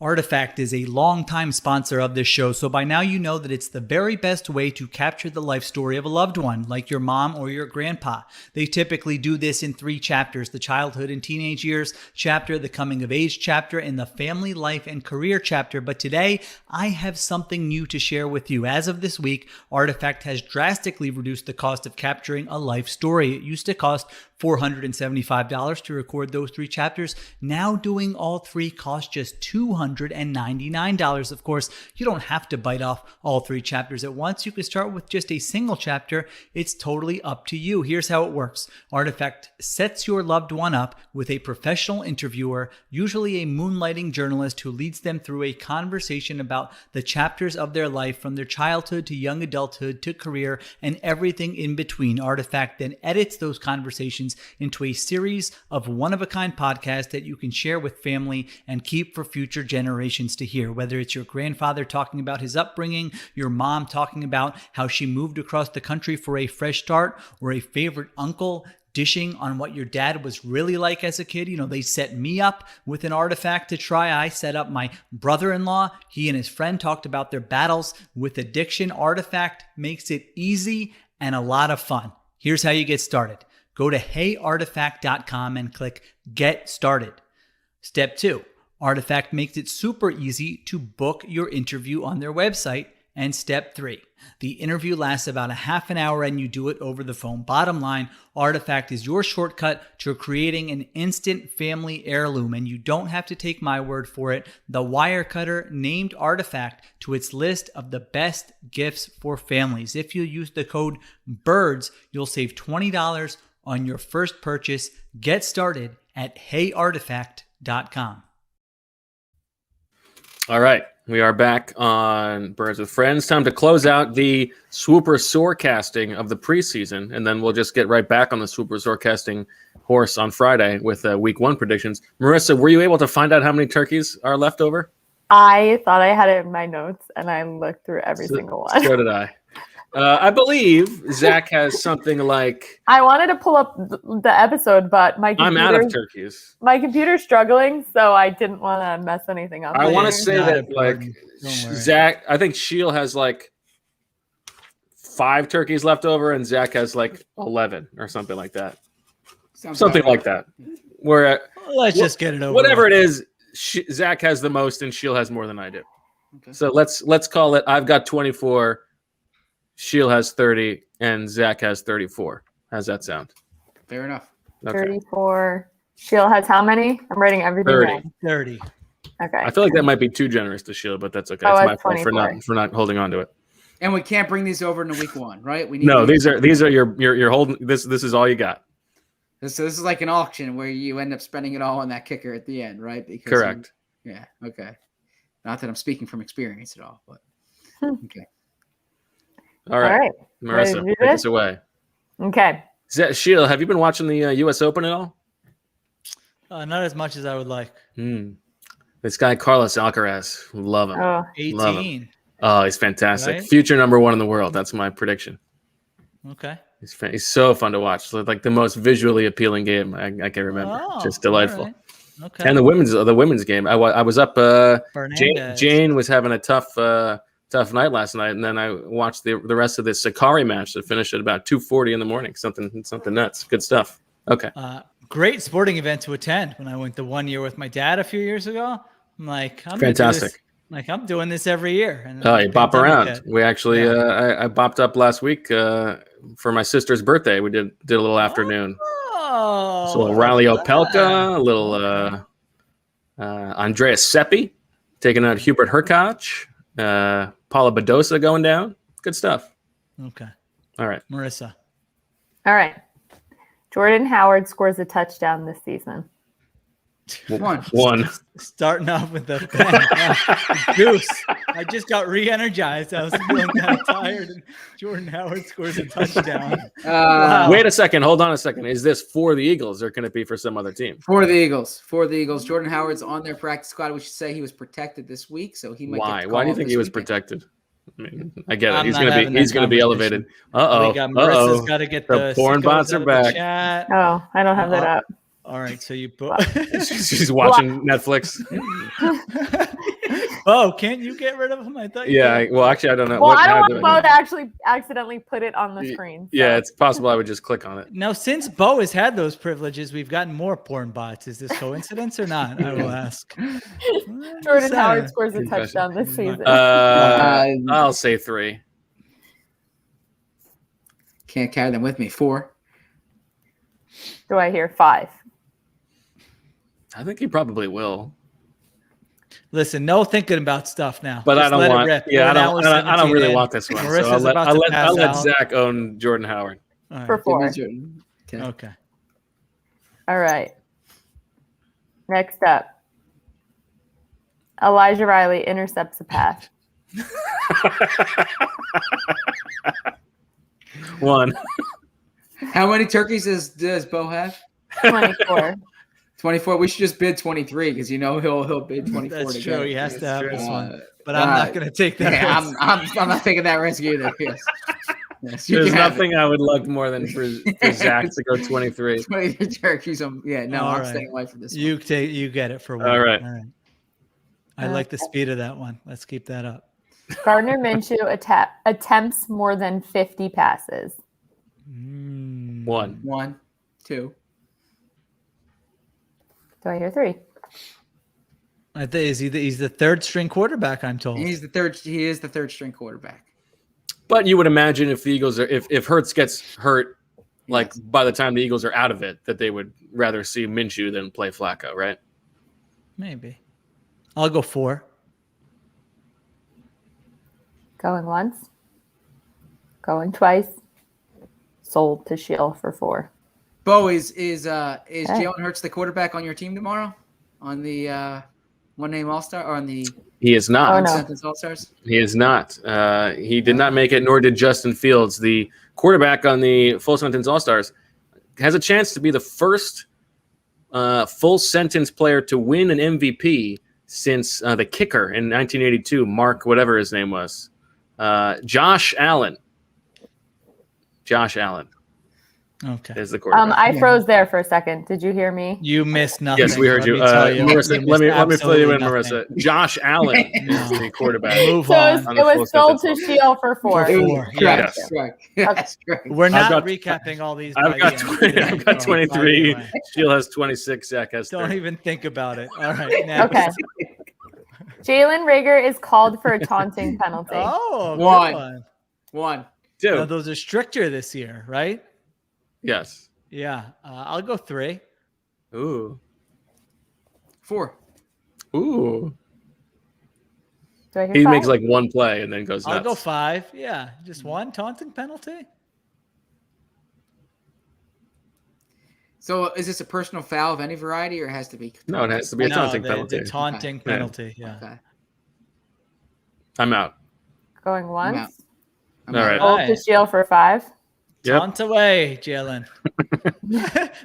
Artifact is a longtime sponsor of this show, so by now you know that it's the very best way to capture the life story of a loved one, like your mom or your grandpa. They typically do this in 3 chapters: the childhood and teenage years chapter, the coming of age chapter, and the family life and career chapter. But today, I have something new to share with you. As of this week, Artifact has drastically reduced the cost of capturing a life story. It used to cost $475 to record those 3 chapters. Now doing all 3 costs just $299. Of course, you don't have to bite off all 3 chapters at once. You can start with just a single chapter. It's totally up to you. Here's how it works. Artifact sets your loved one up with a professional interviewer, usually a moonlighting journalist who leads them through a conversation about the chapters of their life from their childhood to young adulthood to career and everything in between. Artifact then edits those conversations into a series of one-of-a-kind podcasts that you can share with family and keep for future generations to hear. Whether it's your grandfather talking about his upbringing, your mom talking about how she moved across the country for a fresh start, or a favorite uncle dishing on what your dad was really like as a kid. You know, they set me up with an Artifact to try. I set up my brother-in-law. He and his friend talked about their battles with addiction. Artifact makes it easy and a lot of fun. Here's how you get started. Go to heyartifact.com and click Get Started. Step 2, Artifact makes it super easy to book your interview on their website. And step 3, the interview lasts about a half an hour and you do it over the phone. Bottom line, Artifact is your shortcut to creating an instant family heirloom, and you don't have to take my word for it. The Wirecutter named Artifact to its list of the best gifts for families. If you use the code BIRDS, you'll save $20 on your first purchase. Get started at heyartifact.com. All right, we are back on Birds with Friends. Time to close out the Swooper Sorecasting of the preseason, and then we'll just get right back on the Swooper Sorecasting horse on Friday with Week 1 predictions. Marissa, were you able to find out how many turkeys are left over? I thought I had it in my notes, and I looked through every single one. So did I. I believe Zach has something like... I wanted to pull up the episode, but I'm out of turkeys. My computer's struggling, so I didn't want to mess anything up. I want to say that, like, Zach, I think Sheil has, like, 5 turkeys left over, and Zach has, like, 11 or something like that. Something like that. Where let's just get it over. Whatever it is, Zach has the most, and Sheil has more than I do. Okay. So let's call it, I've got 24... Sheil has 30, and Zach has 34. How's that sound? Fair enough. Okay. 34. Sheil has how many? I'm writing everything 30. down. 30. Okay. I feel like that might be too generous to Sheil, but that's okay. Oh, It's my it's fault for 24. not holding on to it. And we can't bring these over into week 1, right? We need No, these are you're holding this is all you got. So this is like an auction where you end up spending it all on that kicker at the end, right? Because Correct. Yeah. Okay. Not that I'm speaking from experience at all, but okay. All right. All right. Ready to Marissa, do take this? us away. Okay. Sheil, have you been watching the U.S. Open at all? Not as much as I would like. This guy Carlos Alcaraz, love him. Oh, Love him. 18. Oh, he's fantastic. Right? Future number 1 in the world. That's my prediction. Okay. He's so fun to watch. So like the most visually appealing game I can remember. Oh, Just delightful. all right. Okay. And the women's game. I was up. Jane was having a tough night last night, and then I watched the rest of this Sakari match that finished at about 2:40 in the morning. Something nuts. Good stuff. Okay. Great sporting event to attend. When I went the 1 year with my dad a few years ago, I'm like, Fantastic. I'm doing this every year. And You bop around. We actually, I bopped up last week for my sister's birthday. We did a little afternoon. Oh, So a little Riley Opelka, a little Andreas Seppi, taking out Hubert Hurkacz, Paula Badosa going down. Good stuff. Okay. All right. Marissa. all right. Jordan Howard scores a touchdown this season. 1. Starting off with the bang. Goose. I just got re-energized. I was feeling kind of tired, and Jordan Howard scores a touchdown. Wow. Wait a second. Hold on a second. Is this for the Eagles, or can it be for some other team? For the Eagles. Jordan Howard's on their practice squad. We should say he was protected this week, so he might. Why? Get Why do you called think this he was weekend. protected? I mean, I get it. I'm He's not gonna having be. that He's gonna be conversation. elevated. We got Marissa's got to get the porn sickos bots out are of the back. chat. Oh, I don't have that up. All right, so you put. She's watching Netflix. Oh, can't you get rid of him? I thought. Well, actually, I don't know. Well, I don't want Bo to actually accidentally put it on the screen. So. Yeah, it's possible I would just click on it. Now, since Bo has had those privileges, we've gotten more porn bots. Is this coincidence or not? I will ask. Jordan Howard scores a touchdown this season. I'll say 3. Can't carry them with me. 4. Do I hear 5? I think he probably will. Listen, no thinking about stuff now. But Just I don't let it want. rip. Yeah, Jordan I Howard's don't 17 really in. want this one. Marissa's So about to pass I'll let out. Zach own Jordan Howard. All right. For 4. Okay. All right. Next up. Elijah Riley intercepts a pass. 1. How many turkeys does Bo have? 24. 24. We should just bid 23 because he'll bid 24. That's to true. get it. He has to have this one. Uh, But I'm not going to take that. Yeah, risk. I'm not taking that risk either. Yes, you There's can have nothing I would love more than for Zach to go 23. 23 turkeys. All I'm right. staying away from this. You get it for one. All right. I like the speed of that one. Let's keep that up. Gardner Minshew attempts more than 50 passes. 1. 1, 2. Do I hear 3? I think he's the third string quarterback, I'm told. He is the third string quarterback. But you would imagine if the Eagles if Hurts gets hurt, like by the time the Eagles are out of it, that they would rather see Minshew than play Flacco, right? Maybe. I'll go 4. Going once. Going twice. Sold to Sheil for 4. Bo, is Jalen Hurts the quarterback on your team tomorrow? On the one name All-Star or on the He is not. Oh, no. sentence All-Stars? He is not. He did not make it, nor did Justin Fields. The quarterback on the full sentence All-Stars has a chance to be the first full sentence player to win an MVP since the kicker in 1982, Mark, whatever his name was. Josh Allen. Josh Allen Okay. is the quarterback. I froze there for a second. Did you hear me? You missed nothing. Yes, we heard you. Let me tell you. Marissa, You let me missed fill you in, absolutely Marissa. Josh Allen is the quarterback. Move So on. it was sold to sentence. Sheil for 4. For 4. Correct. Yes. Correct. Yes, correct. We're not got- recapping all these. I've by got the 20, end. I've got 23. By the way. Sheil has 26. Zach has Don't 30. even think about it. All right. Now. Okay. Jalen Rager is called for a taunting penalty. Oh, good One. one. 1. 2. Now, those are stricter this year, right? Yes. Yeah. I'll go 3. Ooh. 4. Ooh. Do I hear He 5? makes like one play and then goes nuts. I'll go 5. Yeah. Just one taunting penalty. So is this a personal foul of any variety, or it has to be? No, it has to be a taunting penalty. The taunting penalty. Yeah. Okay. I'm out. Going I'm once. out. I'm All out. right. Wulf to Sheil for 5. Yep. Taunt away, Jalen.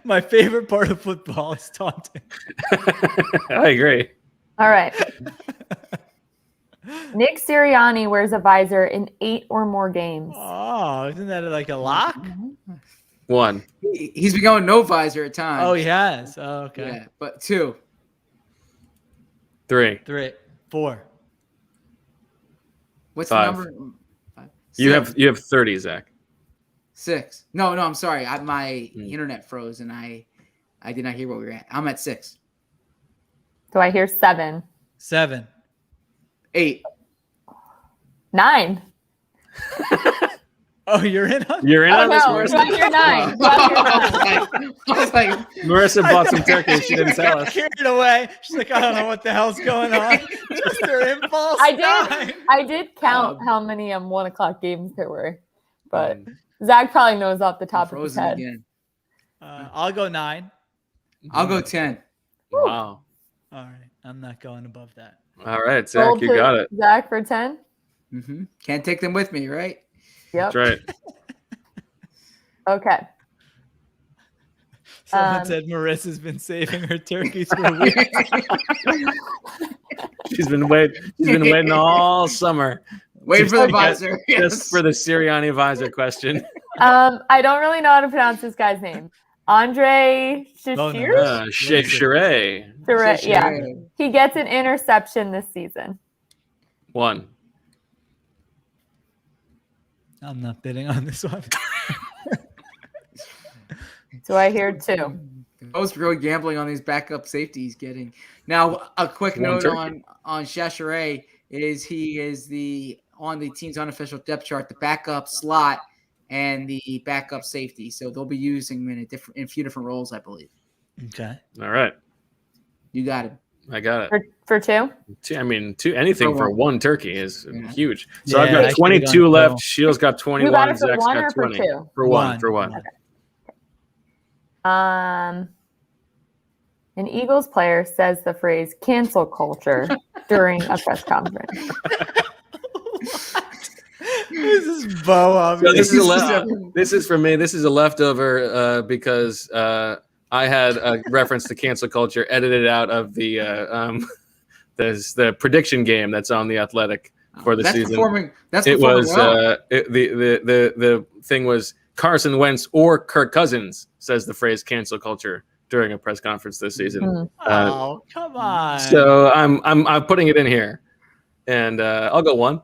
My favorite part of football is taunting. I agree. All right. Nick Sirianni wears a visor in 8 or more games. Oh, isn't that like a lock? 1. He's been going no visor at times. Oh, he has. Oh, okay. Yeah, but 2. 3. 3, 4. What's 5. the number? 5. You 6. have 30, Zach. 6. No, I'm sorry. My internet froze and I did not hear what we were at. I'm at 6. Do I hear 7? 7. 8. 9. Oh, you're in on You're in Oh on this, no, do I Marissa? hear 9? Do I hear 9? I was like, Marissa bought some turkey. She didn't tell us. Carried away. She's like, I don't know what the hell's going on. Just her impulse. I did count how many 1 o'clock games there were, but Zach probably knows off the top of his frozen head. again. I'll go 9. I'll go 10. Wow. All right. I'm not going above that. All right, Zach, Sold you to got it. Zach for 10. Can't take them with me, right? Yep. That's right. Okay. Someone said Marissa's been saving her turkeys for weeks. She's been waiting all summer. Wait for the Just- visor. Just for the Sirianni visor question. I don't really know how to pronounce this guy's name. Andre Shashir? Oh, no. Chef Chiret. Yeah. He gets an interception this season. 1. I'm not bidding on this one. Do I hear 2? Most really gambling on these backup safeties getting. Now, a quick One note turkey. on Chachere is he is on the team's unofficial depth chart, the backup slot and the backup safety. So they'll be using him in a few different roles, I believe. Okay. All right. You got him. I got it. For 2? Anything For for one. one turkey is Yeah. huge. So Yeah, I've I got should've 22 gone left. pro. Shield's got 21. You got it for Zach's 1 got or for 20. 2? For one. For one. An Eagles player says the phrase cancel culture during a press conference. This is Bo. So this is Obviously. this is for me. This is a leftover because I had a reference to cancel culture edited out of the prediction game that's on the Athletic for the season. That's It performing was well. the thing was Carson Wentz or Kirk Cousins says the phrase cancel culture during a press conference this season. Oh, come on. So I'm putting it in here, and I'll go 1.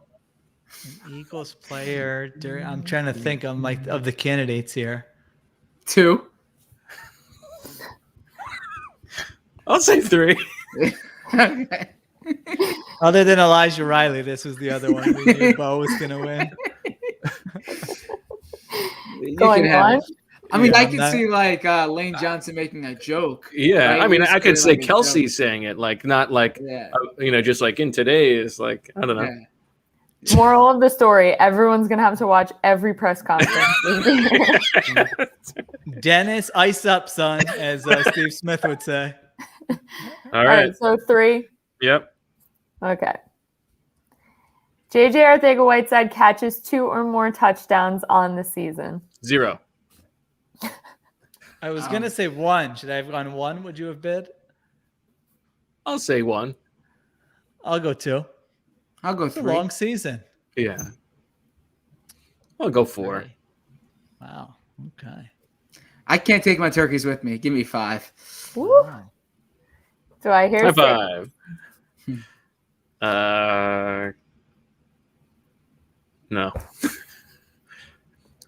Eagles player. I'm trying to think of the candidates here. 2. I'll say 3. Okay. Other than Elijah Riley, this was the other one we knew Bo was going to win. You Going can have on? it. I mean, Yeah, I I'm could not- see like Lane Johnson making a joke. Yeah, right? I mean, I could say Like a Kelsey joke. saying it, like not like Yeah. just like in today's, like I don't know. Yeah. Moral of the story, everyone's going to have to watch every press conference. Dennis, ice up, son, as Steve Smith would say. All right. So 3. Yep. Okay. JJ Arcega-Whiteside catches 2 or more touchdowns on the season. 0. I was going to say 1. Should I have gone 1? Would you have bid? I'll say 1. I'll go 2. I'll go It's a 3. long season. Yeah. I'll go 4. Really? Wow. Okay. I can't take my turkeys with me. Give me 5. Woo. Wow. Do I hear High 6? 5. No.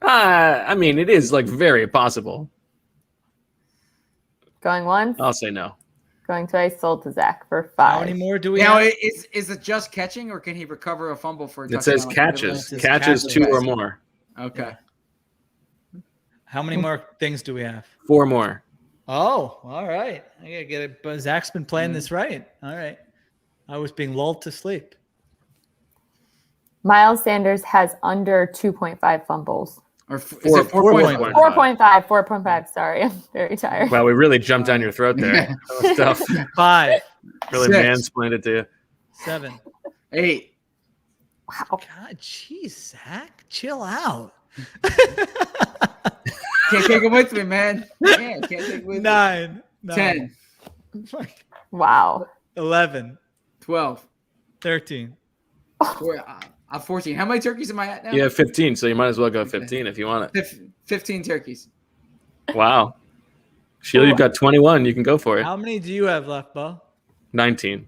I mean, it is like very possible. Going 1? I'll say no. Going twice, sold to Zach for How 5. many more do we Now, have? is it just catching, or can he recover a fumble for a It says touchdown? catches. It says Catches catches. 2 or more. Okay. Yeah. How many more things do we have? 4 more. Oh, all right. I gotta get it. But Zach's been playing this right. All right. I was being lulled to sleep. Miles Sanders has under 2.5 fumbles. Or is it 4.5? 4.5. Sorry, I'm very tired. Wow, we really jumped down your throat there. That was tough. 5, Really 6. mansplained it to you. 7. 8. Wow. God, jeez, Zach, chill out. Can't take it with me, man. Yeah, can't take it with 9. me. 10. Wow. 11. 12. 13. 14. How many turkeys am I at now? You have 15, so you might as well go 15 if you want it. 15 turkeys. Wow. Sheil, you've got 21. You can go for it. How many do you have left, Bo? 19.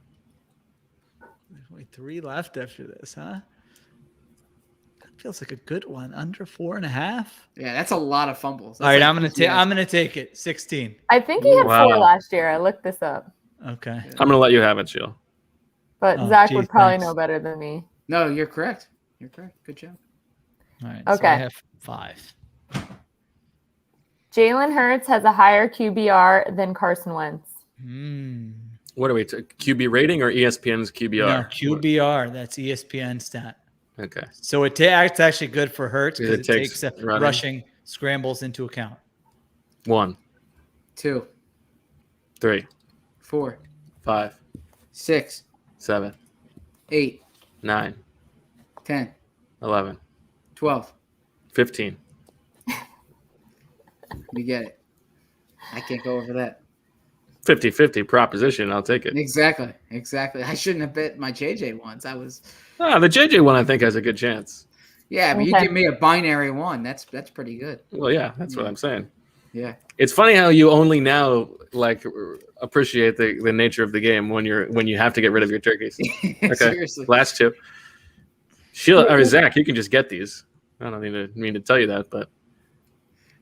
There's only 3 left after this, huh? That feels like a good one. Under 4.5. Yeah, that's a lot of fumbles. All right, I'm gonna take it. 16. I think he had Wow. 4 last year. I looked this up. Okay. I'm going to let you have it, Sheil. But Oh, Zach geez, would probably thanks. know better than me. No, you're correct. You're correct. Good job. All right. So I Okay. have 5. Jalen Hurts has a higher QBR than Carson Wentz. What are we? QB rating or ESPN's QBR? No, QBR. That's ESPN stat. Okay. So it's actually good for Hurts because it takes running. rushing scrambles into account. 1, 2, 3, 4, 5, 6, 7, 8, 9, 10, 11, 12. 15. You get it. I can't go over that. 50-50 proposition. I'll take it. Exactly. I shouldn't have bet my JJ once. I was The JJ one I think has a good chance. Yeah, but you Okay. give me a binary one. That's pretty good. Well, yeah, that's what I'm saying. Yeah. It's funny how you only now appreciate the nature of the game when you have to get rid of your turkeys. Okay. Seriously. Last two. Sheila or Zach, you can just get these. I don't mean to tell you that, but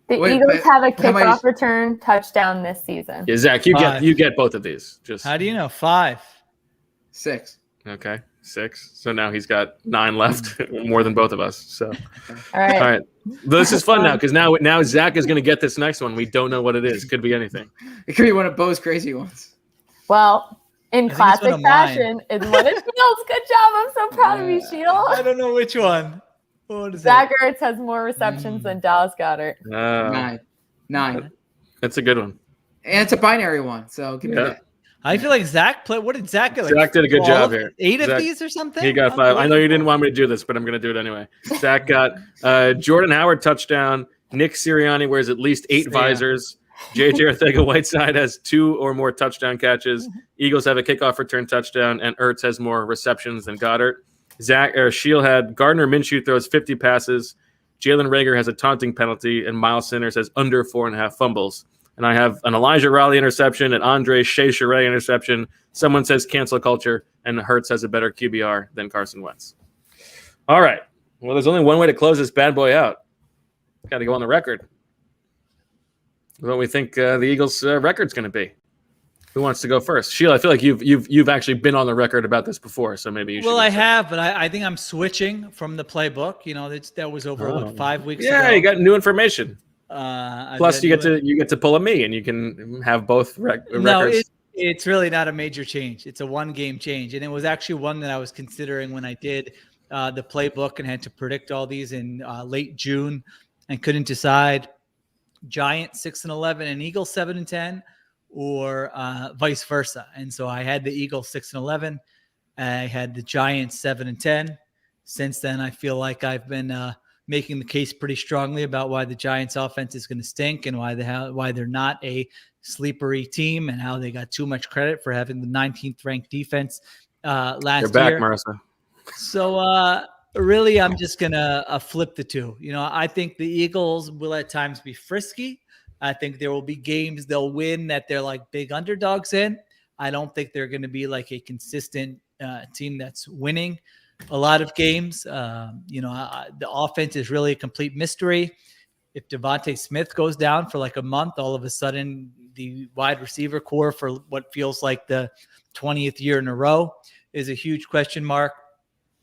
The Wait, Eagles but have a how many- kickoff return touchdown this season. yeah, Zach, you get both of these. Just How do you know? 5. 6. okay. 6. So now he's got 9 left, more than both of us. So All right. all right. This is fun now because now Zach is going to get this next one. We don't know what it is. Could be anything. It could be one of Bo's crazy ones. Well, in think it's one classic of mine. fashion, it's one of Shield's. Good job. I'm so proud of you, I Shield. don't know which one. What is Zach that? Ertz has more receptions than Dallas Goedert. 9. That's a good one. And it's a binary one, so give me Yeah. that. I feel like Zach played. What did Zach get? Zach did a good job all- here. 8 of Zach- these or something? He got 5. I know you didn't want me to do this, but I'm going to do it anyway. Zach got Jordan Howard touchdown. Nick Sirianni wears at least 8 visors. JJ Arcega-Whiteside has 2 or more touchdown catches. Eagles have a kickoff return touchdown, and Ertz has more receptions than Goddard. Sheil had Gardner Minshew throws 50 passes. Jalen Reagor has a taunting penalty, and Miles Sanders has under 4.5 fumbles. And I have an Elijah Raleigh interception, an Andre Shea-Charest interception. Someone says cancel culture, and Hurts has a better QBR than Carson Wentz. All right. Well, there's only one way to close this bad boy out. Got to go on the record. What we think the Eagles' record's going to be. Who wants to go first? Sheila, I feel like you've actually been on the record about this before, so maybe you should. Well, go I first. have, but I think I'm switching from the playbook. You know, that was over 5 weeks ago. Yeah, you got new information. I've Plus, got you new- get to pull a me, and you can have both No, records. it's really not a major change. It's a 1-game change, and it was actually one that I was considering when I did the playbook and had to predict all these in late June, and couldn't decide. Giants 6-11 and Eagles 7-10, or vice versa. And so I had the Eagles 6-11. I had the Giants 7-10. Since then, I feel like I've been making the case pretty strongly about why the Giants offense is going to stink and why they're not a sleepery team, and how they got too much credit for having the 19th ranked defense last You're back, year. Marissa. So really, I'm just gonna flip the two. You know, I think the Eagles will at times be frisky. I think there will be games they'll win that they're like big underdogs in. I don't think they're going to be like a consistent team that's winning a lot of games. The offense is really a complete mystery. If Devontae Smith goes down for like a month, all of a sudden the wide receiver core for what feels like the 20th year in a row is a huge question mark.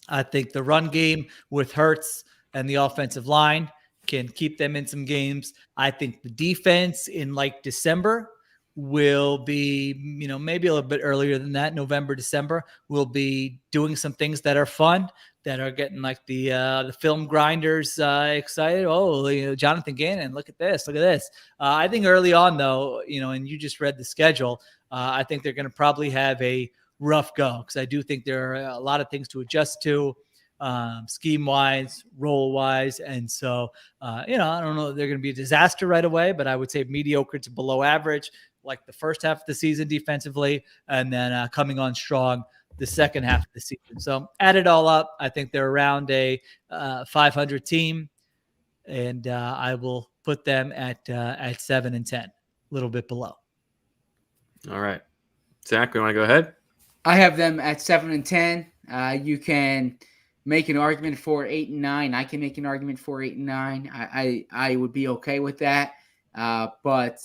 I think the run game with Hurts and the offensive line can keep them in some games. I think the defense in like December will be, maybe a little bit earlier than that, November, December, will be doing some things that are fun, that are getting like the film grinders excited. Oh, Jonathan Gannon, look at this. I think early on though, and you just read the schedule, I think they're going to probably have a rough go, because I do think there are a lot of things to adjust to, scheme wise, role wise. And so, I don't know, they're going to be a disaster right away, but I would say mediocre to below average, like the first half of the season defensively, and then coming on strong the second half of the season. So add it all up, I think they're around a 500 team, and I will put them at 7-10, a little bit below. All right, Zach, we want to go ahead? I have them at 7-10. You can make an argument for 8-9. I can make an argument for 8-9. I would be okay with that. But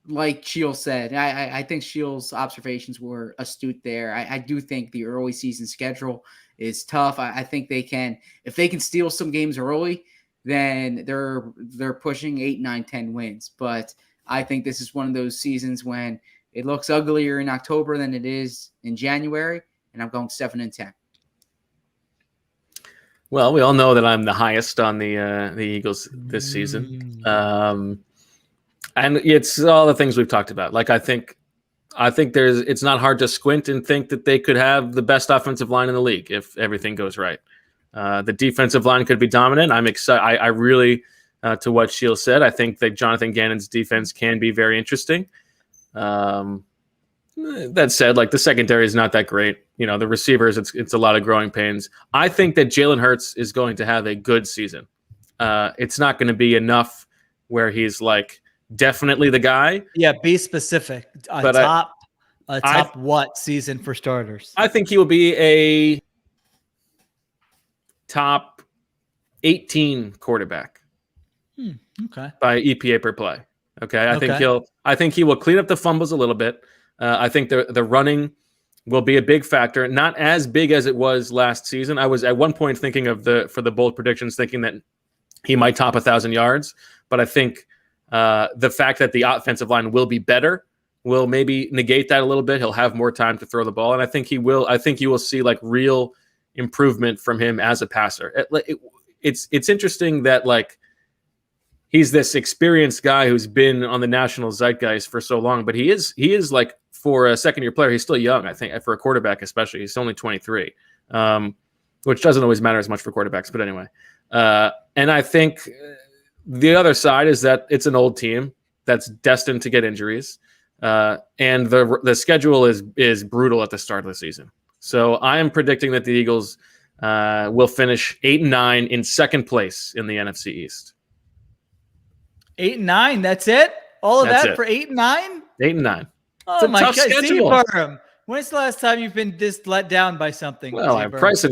like Sheil said, I think Sheil's observations were astute there. I do think the early season schedule is tough. I think they can, if they can steal some games early, then they're pushing 8, 9, 10 wins. But I think this is one of those seasons when it looks uglier in October than it is in January, and I'm going 7-10. Well, we all know that I'm the highest on the Eagles this season. And it's all the things we've talked about. Like, I think it's not hard to squint and think that they could have the best offensive line in the league if everything goes right. The defensive line could be dominant. I'm excited. I really, to what Sheil said, I think that Jonathan Gannon's defense can be very interesting. That said, like, the secondary is not that great. The receivers, it's a lot of growing pains. I think that Jalen Hurts is going to have a good season. It's not going to be enough where he's like definitely the guy. Yeah, be specific. Top what season for starters? I think he will be a top 18 quarterback. Okay. By EPA per play. Okay. I think he will clean up the fumbles a little bit. I think the running will be a big factor, not as big as it was last season. I was at one point thinking for the bold predictions, thinking that he might top 1,000 yards, but I think the fact that the offensive line will be better will maybe negate that a little bit. He'll have more time to throw the ball, and I think you will see like real improvement from him as a passer. It's interesting that like he's this experienced guy who's been on the national zeitgeist for so long, but he is like, for a second-year player, he's still young. I think for a quarterback, especially, he's only 23, which doesn't always matter as much for quarterbacks. But anyway, and I think the other side is that it's an old team that's destined to get injuries, and the schedule is brutal at the start of the season. So I am predicting that the Eagles will finish 8-9 in second place in the NFC East. 8-9. That's it. All of that for 8-9. 8-9. Oh my God, Z-Berm. When's the last time you've been this let down by something? Well, I've priced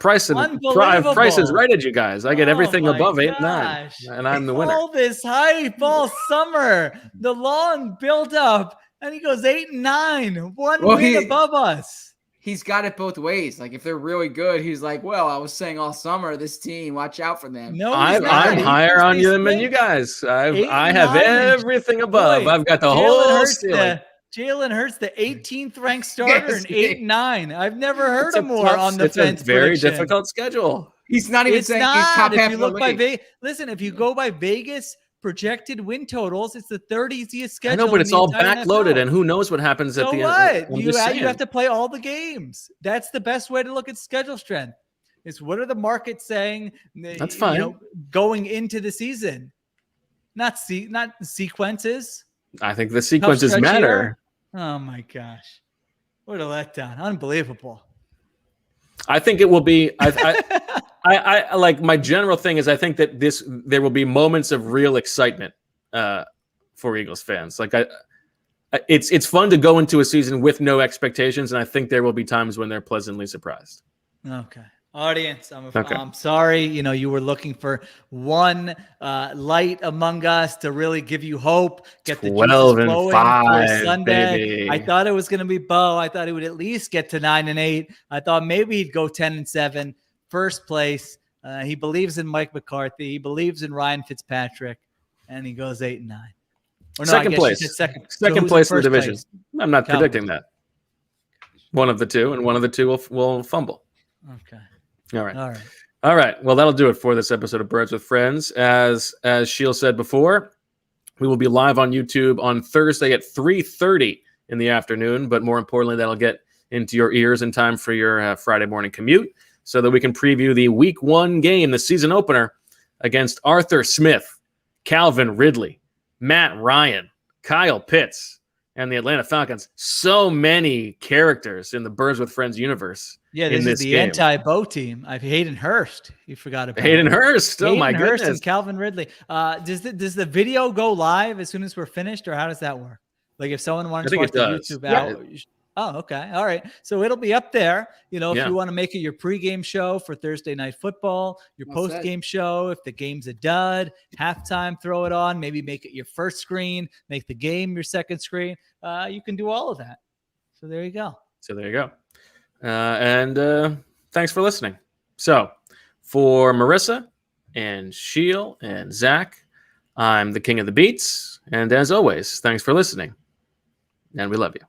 prices right at you guys. I get everything above 8 and 9, and I'm the winner. All this hype all summer, the long build up, and he goes 8 and 9, one win above us. He's got it both ways. Like, if they're really good, he's like, well, I was saying all summer, this team, watch out for them. No, I'm higher on you than you guys. I have everything above. I've got the whole ceiling. Jalen Hurts, the 18th ranked starter, in 8-9. I've never heard of more on the fence. It's a very difficult schedule. He's not even saying he's top half of the league. Listen, if you go by Vegas projected win totals, it's the third easiest schedule. I know, but it's all backloaded, and who knows what happens at the end. You have to play all the games. That's the best way to look at schedule strength. Is what are the markets saying? That's fine. Going into the season, not sequences. I think the sequences matter. Oh my gosh. What a letdown. Unbelievable. I think it will be I like, my general thing is I think that there will be moments of real excitement for Eagles fans. Like it's fun to go into a season with no expectations, and I think there will be times when they're pleasantly surprised. Okay. Audience, I'm sorry. You were looking for one light among us to really give you hope. Get the 12-5 for Sunday. baby. I thought it was going to be Bo. I thought he would at least get to 9-8. I thought maybe he'd go 10-7, first place. He believes in Mike McCarthy. He believes in Ryan Fitzpatrick, and he goes 8-9. Or no, Second I guess place. you said second. Second who's place in the first division. place? I'm not Cowboys. predicting that. One of the two, and one of the two will fumble. Okay. All right. All right. All right. Well, that'll do it for this episode of Birds with Friends. As Sheil said before, we will be live on YouTube on Thursday at 3:30 in the afternoon. But more importantly, that'll get into your ears in time for your Friday morning commute so that we can preview the Week 1 game, the season opener, against Arthur Smith, Calvin Ridley, Matt Ryan, Kyle Pitts, and the Atlanta Falcons. So many characters in the Birds with Friends universe. Yeah, this in is the game. anti-Bo team. I've Hayden Hurst. You forgot about Hayden Hurst. Oh Hayden my Hurst goodness. and Calvin Ridley. Does the video go live as soon as we're finished, or how does that work? Like if someone wanted to watch the YouTube out. Oh, okay. All right. So it'll be up there. You know, if you want to make it your pregame show for Thursday Night Football, your postgame show, if the game's a dud, halftime, throw it on, maybe make it your first screen, make the game your second screen. You can do all of that. So there you go. And thanks for listening. So for Marissa and Sheil and Zach, I'm the King of the Beats. And as always, thanks for listening. And we love you.